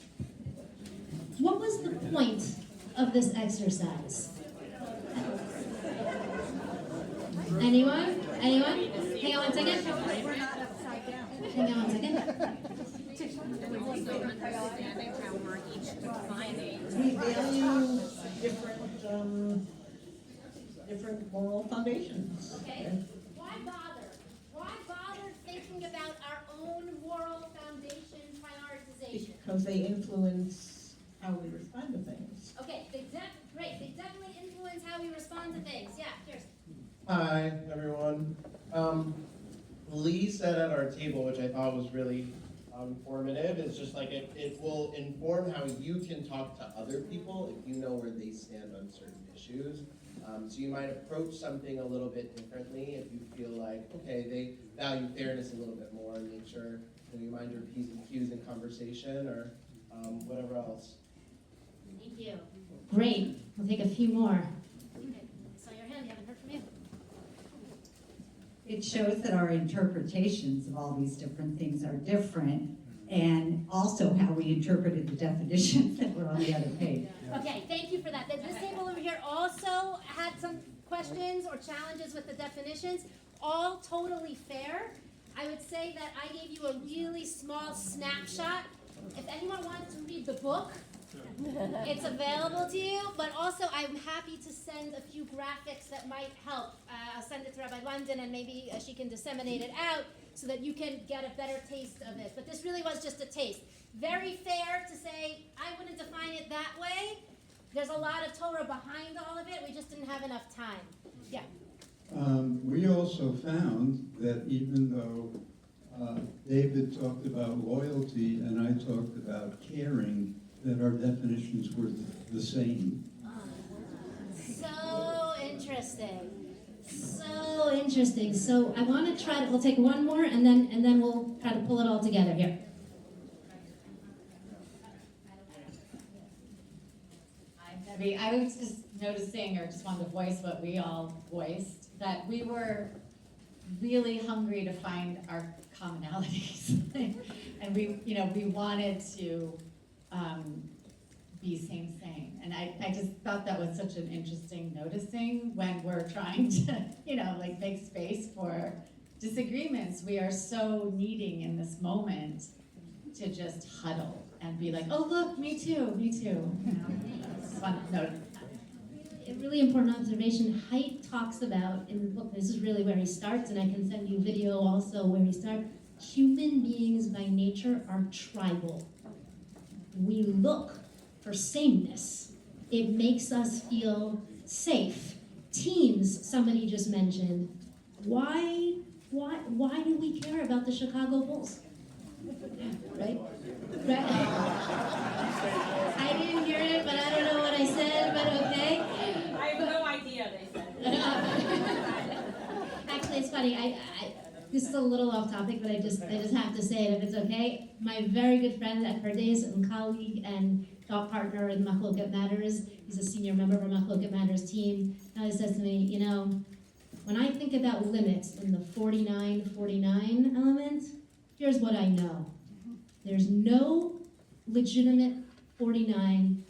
What was the point of this exercise? Anyone? Anyone? Hang on one second. We're not upside down. Hang on one second. We value different moral foundations. Okay. Why bother? Why bother thinking about our own moral foundation prioritization? Because they influence how we respond to things. Okay, great. They definitely influence how we respond to things. Yeah, cheers. Hi, everyone. Lee said at our table, which I thought was really informative, is just like it will inform how you can talk to other people if you know where they stand on certain issues. So you might approach something a little bit differently if you feel like, okay, they value fairness a little bit more, and make sure you mind your P's and Q's in conversation or whatever else. Thank you. Great. We'll take a few more. Okay. I saw your hand. You haven't heard from you. It shows that our interpretations of all these different things are different, and also how we interpreted the definitions that were on the other page. Okay, thank you for that. This table over here also had some questions or challenges with the definitions. All totally fair. I would say that I gave you a really small snapshot. If anyone wants to read the book, it's available to you, but also I'm happy to send a few graphics that might help. I'll send it to Rabbi London, and maybe she can disseminate it out so that you can get a better taste of this. But this really was just a taste. Very fair to say, I wouldn't define it that way. There's a lot of Torah behind all of it. We just didn't have enough time. Yeah. We also found that even though David talked about loyalty and I talked about caring, that our definitions were the same. So interesting. So interesting. So I want to try to, we'll take one more and then we'll try to pull it all together here. Hi, Debbie. I was just noticing, or just wanted to voice what we all voiced, that we were really hungry to find our commonalities. And we wanted to be same. And I just thought that was such an interesting noticing when we're trying to, make space for disagreements. We are so needing in this moment to just huddle and be like, oh, look, me too. Just one note. a really important observation. Haidt talks about in the book, this is really where he starts, and I can send you a video also where he starts. Human beings by nature are tribal. We look for sameness. It makes us feel safe. Teams, somebody just mentioned. Why do we care about the Chicago Bulls? Right? I didn't hear it, but I don't know what I said, but okay. I have no idea, they said. Actually, it's funny. This is a little off topic, but I just have to say it if it's okay. My very good friend at Pardes and colleague and thought partner in Machloket Matters, he's a senior member of our Machloket Matters team. Now he says to me, you know, when I think about limits in the 49-49 element, here's what I know. There's no legitimate 49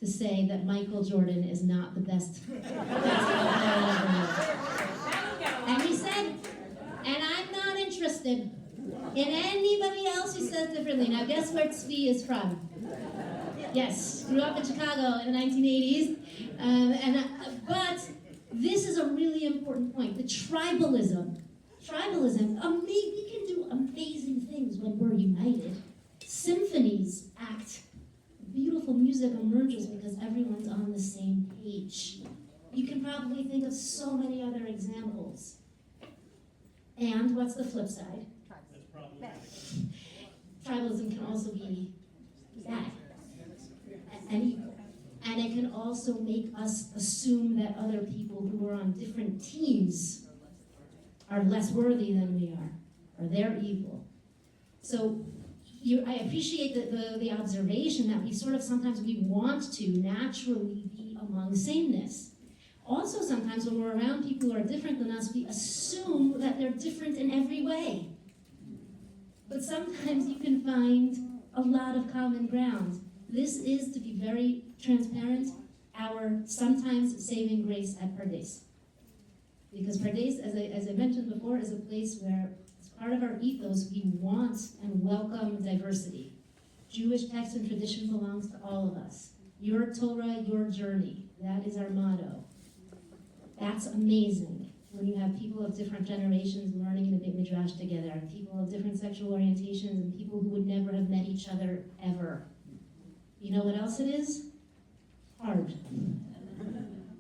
to say that Michael Jordan is not the best basketball player ever. And he said, and I'm not interested in anybody else who says differently. Now guess where Tzvi is from? Yes, grew up in Chicago in the 1980s. But this is a really important point. The tribalism, we can do amazing things when we're united. Symphonies act. Beautiful music emerges because everyone's on the same page. You can probably think of so many other examples. And what's the flip side? Tribalism can also be bad and evil. And it can also make us assume that other people who are on different teams are less worthy than we are, or they're evil. So I appreciate the observation that we sort of sometimes we want to naturally be among sameness. Also, sometimes when we're around people who are different than us, we assume that they're different in every way. But sometimes you can find a lot of common ground. This is, to be very transparent, our sometimes saving grace at Pardes. Because Pardes, as I mentioned before, is a place where, as part of our ethos, we want and welcome diversity. Jewish text and tradition belongs to all of us. Your Torah, your journey. That is our motto. That's amazing when you have people of different generations learning in a big midrash together, and people of different sexual orientations, and people who would never have met each other ever. You know what else it is? Hard.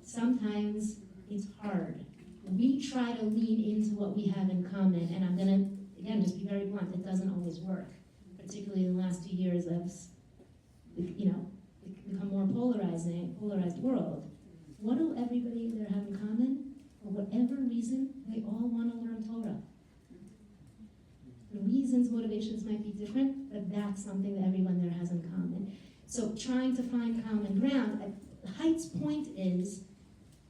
Sometimes it's hard. We try to lean into what we have in common, and I'm gonna, again, just be very blunt, it doesn't always work. Particularly in the last 2 years of, become more polarized world. What do everybody there have in common? For whatever reason, they all want to learn Torah. The reasons, motivations might be different, but that's something that everyone there has in common. So trying to find common ground, Haidt's point is,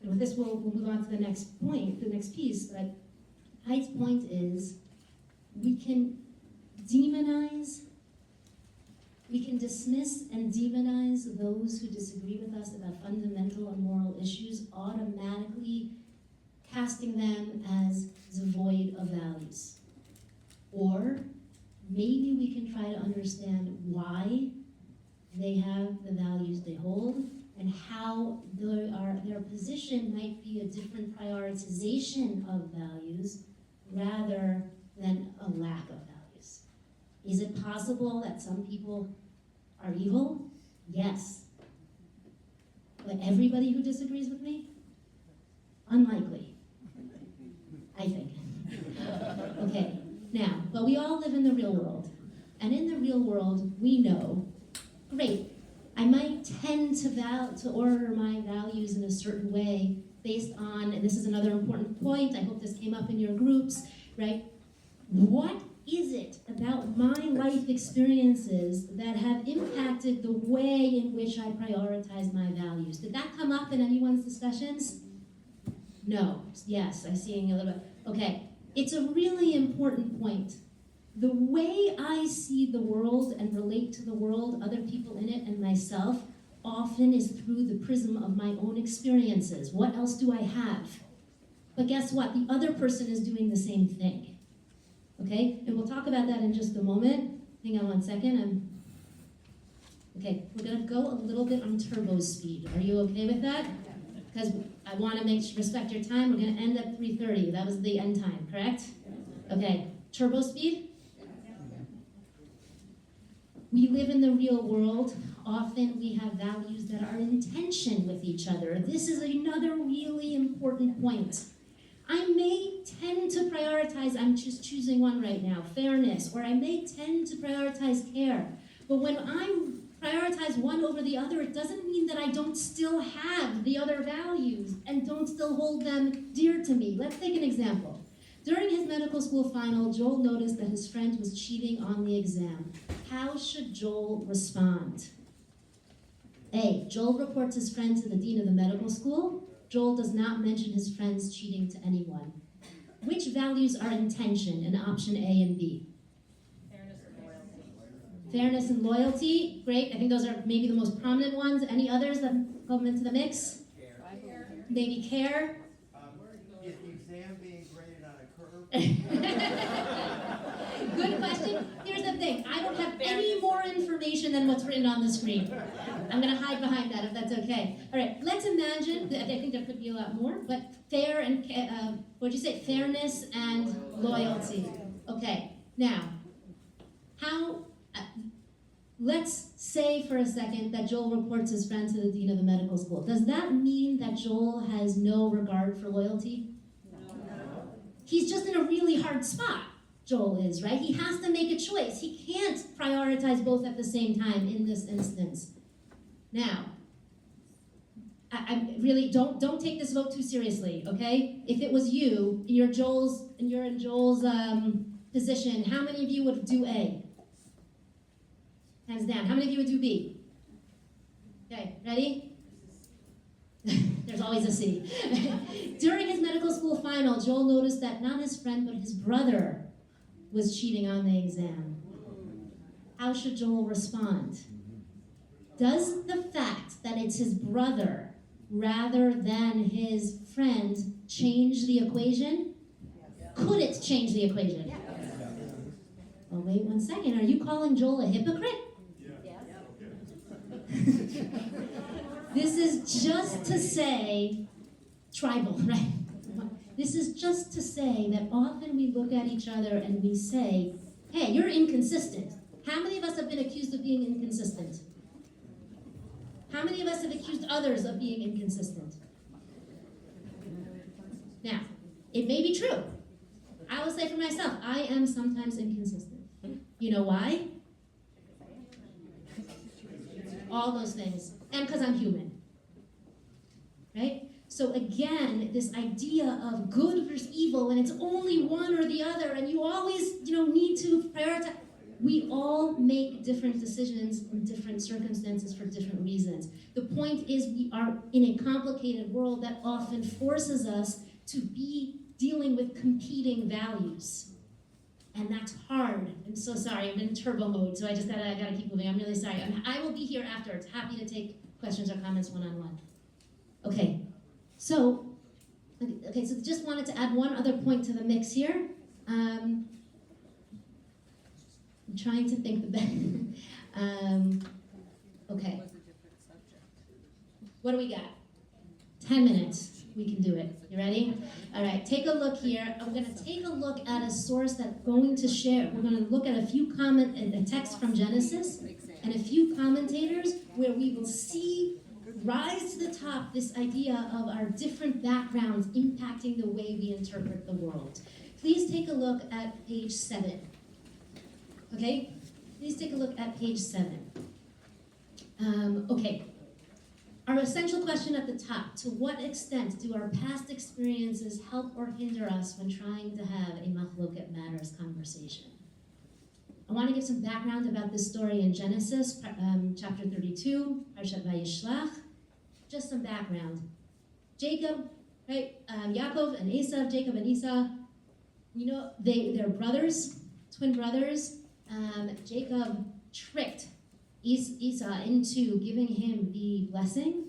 and with this we'll move on to the next point, the next piece, but Haidt's point is, we can dismiss and demonize those who disagree with us about fundamental and moral issues, automatically casting them as devoid of values. Or maybe we can try to understand why they have the values they hold and how their position might be a different prioritization of values rather than a lack of values. Is it possible that some people are evil? Yes. But everybody who disagrees with me? Unlikely, I think. Okay, now, but we all live in the real world. And in the real world, we know, great, I might tend to order my values in a certain way based on, and this is another important point, I hope this came up in your groups, right? What is it about my life experiences that have impacted the way in which I prioritize my values? Did that come up in anyone's discussions? No. Yes, I'm seeing a little bit. Okay, it's a really important point. The way I see the world and relate to the world, other people in it, and myself, often is through the prism of my own experiences. What else do I have? But guess what? The other person is doing the same thing. Okay? And we'll talk about that in just a moment. Hang on one second. Okay, we're going to go a little bit on turbo speed. Are you okay with that? because I want to respect your time. We're going to end at 3:30. That was the end time, correct? Okay. Turbo speed? We live in the real world. Often we have values that are in tension with each other. This is another really important point. I may tend to prioritize, I'm just choosing one right now, fairness, or I may tend to prioritize care. But when I prioritize one over the other, it doesn't mean that I don't still have the other values and don't still hold them dear to me. Let's take an example. During his medical school final, Joel noticed that his friend was cheating on the exam. How should Joel respond? A, Joel reports his friend to the dean of the medical school. Joel does not mention his friends cheating to anyone. Which values are in tension in option A and B? Fairness and loyalty, great. I think those are maybe the most prominent ones. Any others that come into the mix? Maybe care. Is the exam being graded on a curve? Good question. Here's the thing. I don't have any more information than what's written on the screen. I'm going to hide behind that if that's okay. All right, let's imagine, I think there could be a lot more, but fair and, what'd you say? Fairness and loyalty. Okay, now, let's say for a second that Joel reports his friend to the dean of the medical school. Does that mean that Joel has no regard for loyalty? No. He's just in a really hard spot, Joel is, right? He has to make a choice. He can't prioritize both at the same time in this instance. Now, I really don't take this vote too seriously, okay? If it was you, you're in Joel's position, how many of you would do A? Hands down. How many of you would do B? Okay, ready? There's always a C. During his medical school final, Joel noticed that not his friend, but his brother was cheating on the exam. How should Joel respond? Does the fact that it's his brother rather than his friend change the equation? Could it change the equation? Well, wait 1 second. Are you calling Joel a hypocrite? This is just to say, tribal, right? This is just to say that often we look at each other and we say, hey, you're inconsistent. How many of us have been accused of being inconsistent? How many of us have accused others of being inconsistent? Now, it may be true. I will say for myself, I am sometimes inconsistent. You know why? All those things. And because I'm human. Right? So again, this idea of good versus evil, and it's only one or the other, and you always, need to prioritize. We all make different decisions in different circumstances for different reasons. The point is we are in a complicated world that often forces us to be dealing with competing values. And that's hard. I'm so sorry, I'm in turbo mode, so I gotta keep moving. I'm really sorry. I will be here afterwards, happy to take questions or comments one-on-one. Okay, so just wanted to add one other point to the mix here. I'm trying to think the best. Okay. What do we got? 10 minutes. We can do it. You ready? All right, take a look here. I'm going to take a look at a source that's going to share. We're going to look at a text from Genesis and a few commentators where we will see rise to the top this idea of our different backgrounds impacting the way we interpret the world. Please take a look at page 7. Okay? Please take a look at page 7. Okay. Our essential question at the top, to what extent do our past experiences help or hinder us when trying to have a Machloket Matters conversation? I want to give some background about this story in Genesis, chapter 32, Parshat Vayishlach. Just some background. Jacob, right? Yaakov and Esau, Jacob and Esau, they're brothers, twin brothers. Jacob tricked Esau into giving him the blessing.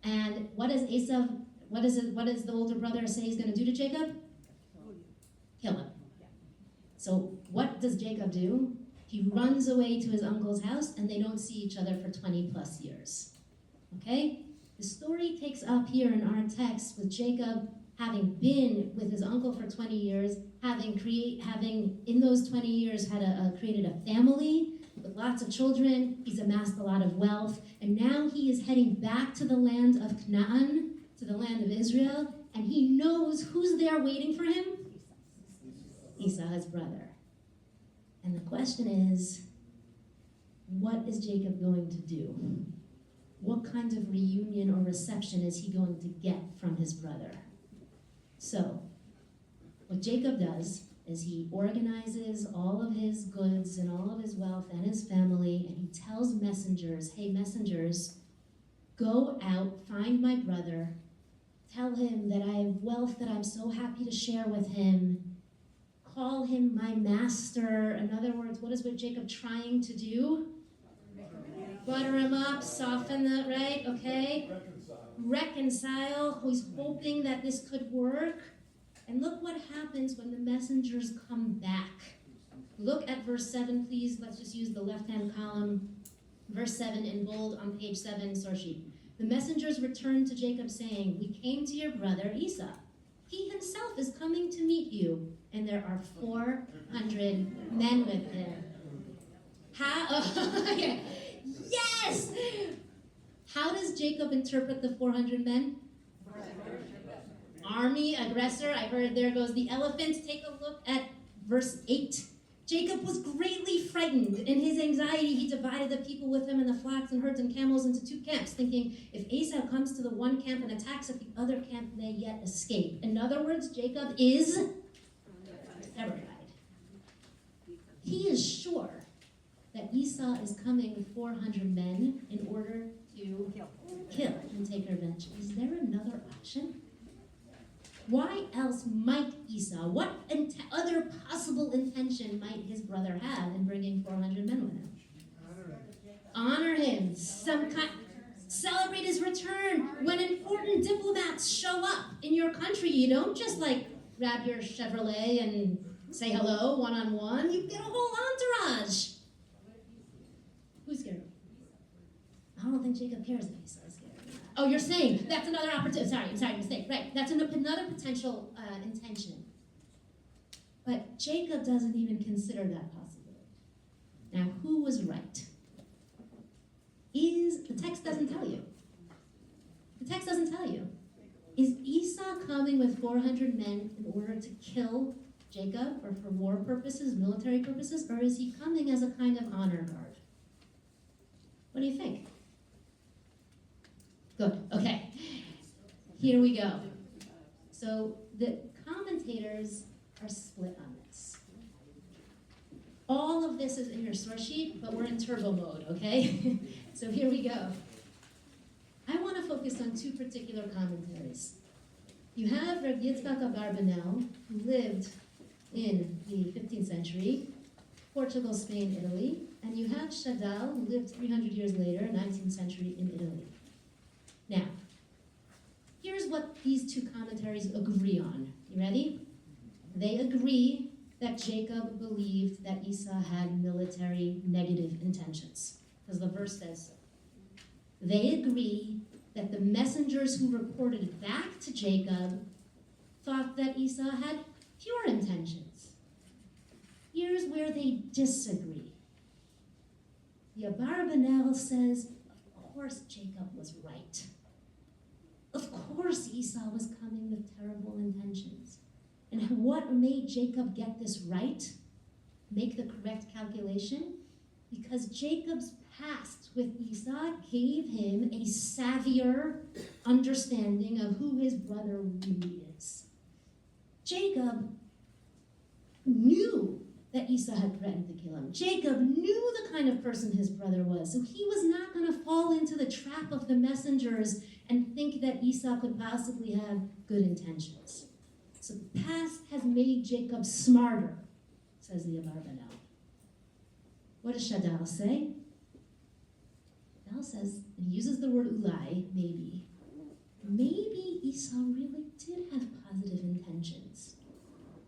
And what does the older brother say he's going to do to Jacob? Kill him. So what does Jacob do? He runs away to his uncle's house and they don't see each other for 20 plus years. Okay? The story takes up here in our text with Jacob having been with his uncle for 20 years, having in those 20 years created a family with lots of children. He's amassed a lot of wealth, and now he is heading back to the land of Canaan, to the land of Israel, and he knows who's there waiting for him? Esau, his brother. And the question is, what is Jacob going to do? What kind of reunion or reception is he going to get from his brother? So, what Jacob does is he organizes all of his goods and all of his wealth and his family, and he tells messengers, hey, messengers, go out, find my brother, tell him that I have wealth that I'm so happy to share with him, call him my master. In other words, what is what Jacob trying to do? Butter him up, soften that, right? Okay? Reconcile. He's hoping that this could work. And look what happens when the messengers come back. Look at verse 7, please. Let's just use the left-hand column. Verse 7 in bold on page 7, source sheet. The messengers returned to Jacob saying, we came to your brother Esau. He himself is coming to meet you, and there are 400 men with him. How? Okay. Yes! How does Jacob interpret the 400 men? Army, aggressor. I heard there goes the elephant. Take a look at verse 8. Jacob was greatly frightened. In his anxiety, he divided the people with him and the flocks and herds and camels into two camps, thinking, if Esau comes to the one camp and attacks it, the other camp may yet escape. In other words, Jacob is terrified. He is sure that Esau is coming with 400 men in order to kill and take revenge. Is there another option? Why else might Esau, what other possible intention might his brother have in bringing 400 men with him? Honor him. Some kind, celebrate his return. When important diplomats show up in your country, you don't just grab your Chevrolet and say hello one-on-one. You get a whole entourage. Who's scared? I don't think Jacob cares if Esau is scared. Oh, you're saying that's another opportunity. Sorry, mistake. Right, that's another potential intention. But Jacob doesn't even consider that possibility. Now, who was right? The text doesn't tell you. The text doesn't tell you. Is Esau coming with 400 men in order to kill Jacob, or for war purposes, military purposes, or is he coming as a kind of honor guard? What do you think? Good, okay. Here we go. So the commentators are split on this. All of this is in your source sheet, but we're in turbo mode, okay? So here we go. I want to focus on two particular commentaries. You have Rav Yitzchak Abarbanel, who lived in the 15th century, Portugal, Spain, Italy, and you have Shadal, who lived 300 years later, 19th century in Italy. Now, here's what these two commentaries agree on. You ready? They agree that Jacob believed that Esau had military negative intentions, because the verse says so. They agree that the messengers who reported back to Jacob thought that Esau had pure intentions. Here's where they disagree. The Abarbanel says, of course Jacob was right. Of course Esau was coming with terrible intentions. And what made Jacob get this right? Make the correct calculation? Because Jacob's past with Esau gave him a savvier understanding of who his brother really is. Jacob knew that Esau had threatened to kill him. Jacob knew the kind of person his brother was, so he was not going to fall into the trap of the messengers and think that Esau could possibly have good intentions. So the past has made Jacob smarter, says the Abarbanel. What does Shadal say? Shadal says, and he uses the word ulai, maybe. Maybe Esau really did have positive intentions.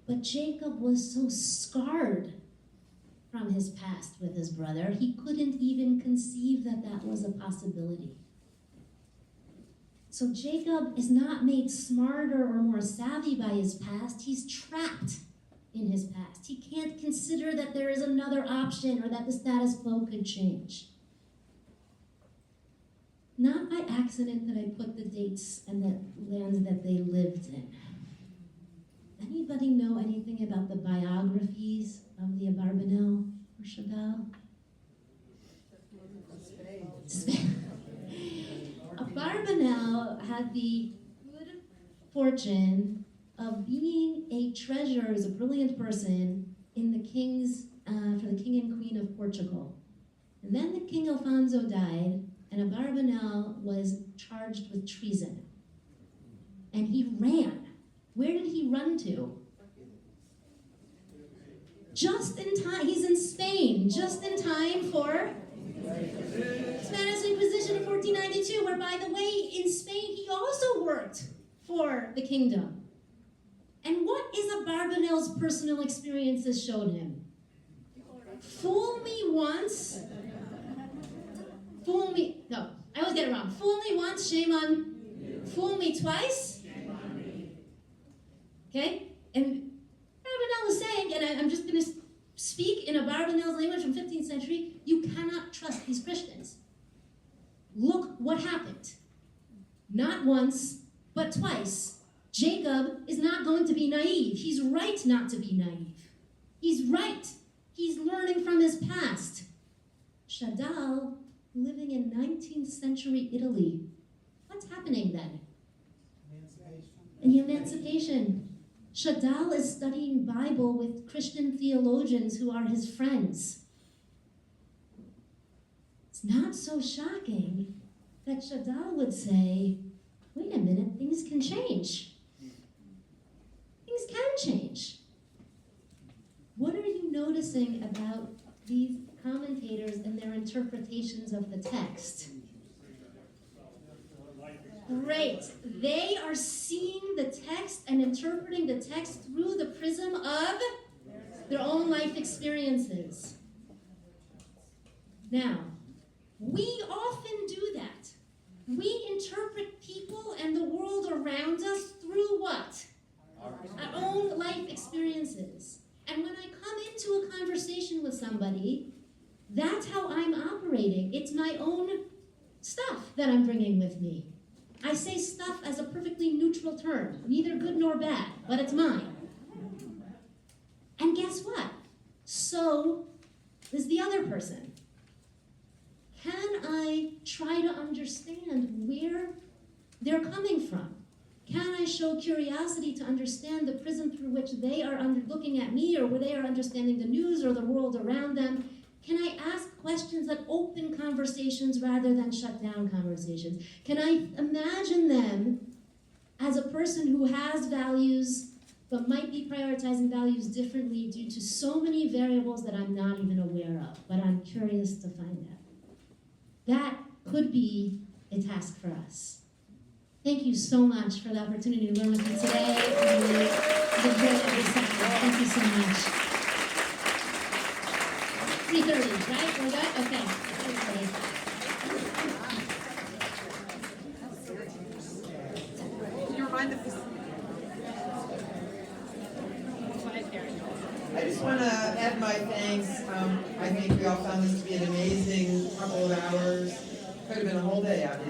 But Jacob was so scarred from his past with his brother, he couldn't even conceive that that was a possibility. So Jacob is not made smarter or more savvy by his past. He's trapped in his past. He can't consider that there is another option or that the status quo could change. Not by accident that I put the dates and the lands that they lived in. Anybody know anything about the biographies of the Abarbanel or Shadal? Abarbanel had the good fortune of being a treasurer, as a brilliant person, in the king's, for the king and queen of Portugal. And then the King Alfonso died, and Abarbanel was charged with treason. And he ran. Where did he run to? Just in time, he's in Spain, just in time for Spanish Inquisition of 1492, where, by the way, in Spain, he also worked for the kingdom. And what is Abarbanel's personal experiences showed him? Fool me once, fool me, no, I always get it wrong. Fool me once, shame on you. Fool me twice. Okay? And Abarbanel was saying, and I'm just going to speak in Abarbanel's language from 15th century, you cannot trust these Christians. Look what happened. Not once, but twice. Jacob is not going to be naive. He's right not to be naive. He's right. He's learning from his past. Shadal, living in 19th century Italy, what's happening then? Emancipation. Shadal is studying Bible with Christian theologians who are his friends. It's not so shocking that Shadal would say, wait a minute, things can change. Things can change. What are you noticing about these commentators and their interpretations of the text? Great. They are seeing the text and interpreting the text through the prism of their own life experiences. Now, we often do that. We interpret people and the world around us through what? Our own life experiences. And when I come into a conversation with somebody, that's how I'm operating. It's my own stuff that I'm bringing with me. I say stuff as a perfectly neutral term, neither good nor bad, but it's mine. And guess what? So is the other person. Can I try to understand where they're coming from? Can I show curiosity to understand the prism through which they are looking at me, or where they are understanding the news or the world around them? Can I ask questions that open conversations rather than shut down conversations? Can I imagine them as a person who has values but might be prioritizing values differently due to so many variables that I'm not even aware of, but I'm curious to find out? That could be a task for us. Thank you so much for the opportunity to learn with you today. I really enjoyed every second. Thank you so much. 3:30, right? We're good? Okay. Can you remind them? I just want to add my thanks. I think we all found this to be an amazing couple of hours. Could have been a whole day, obviously.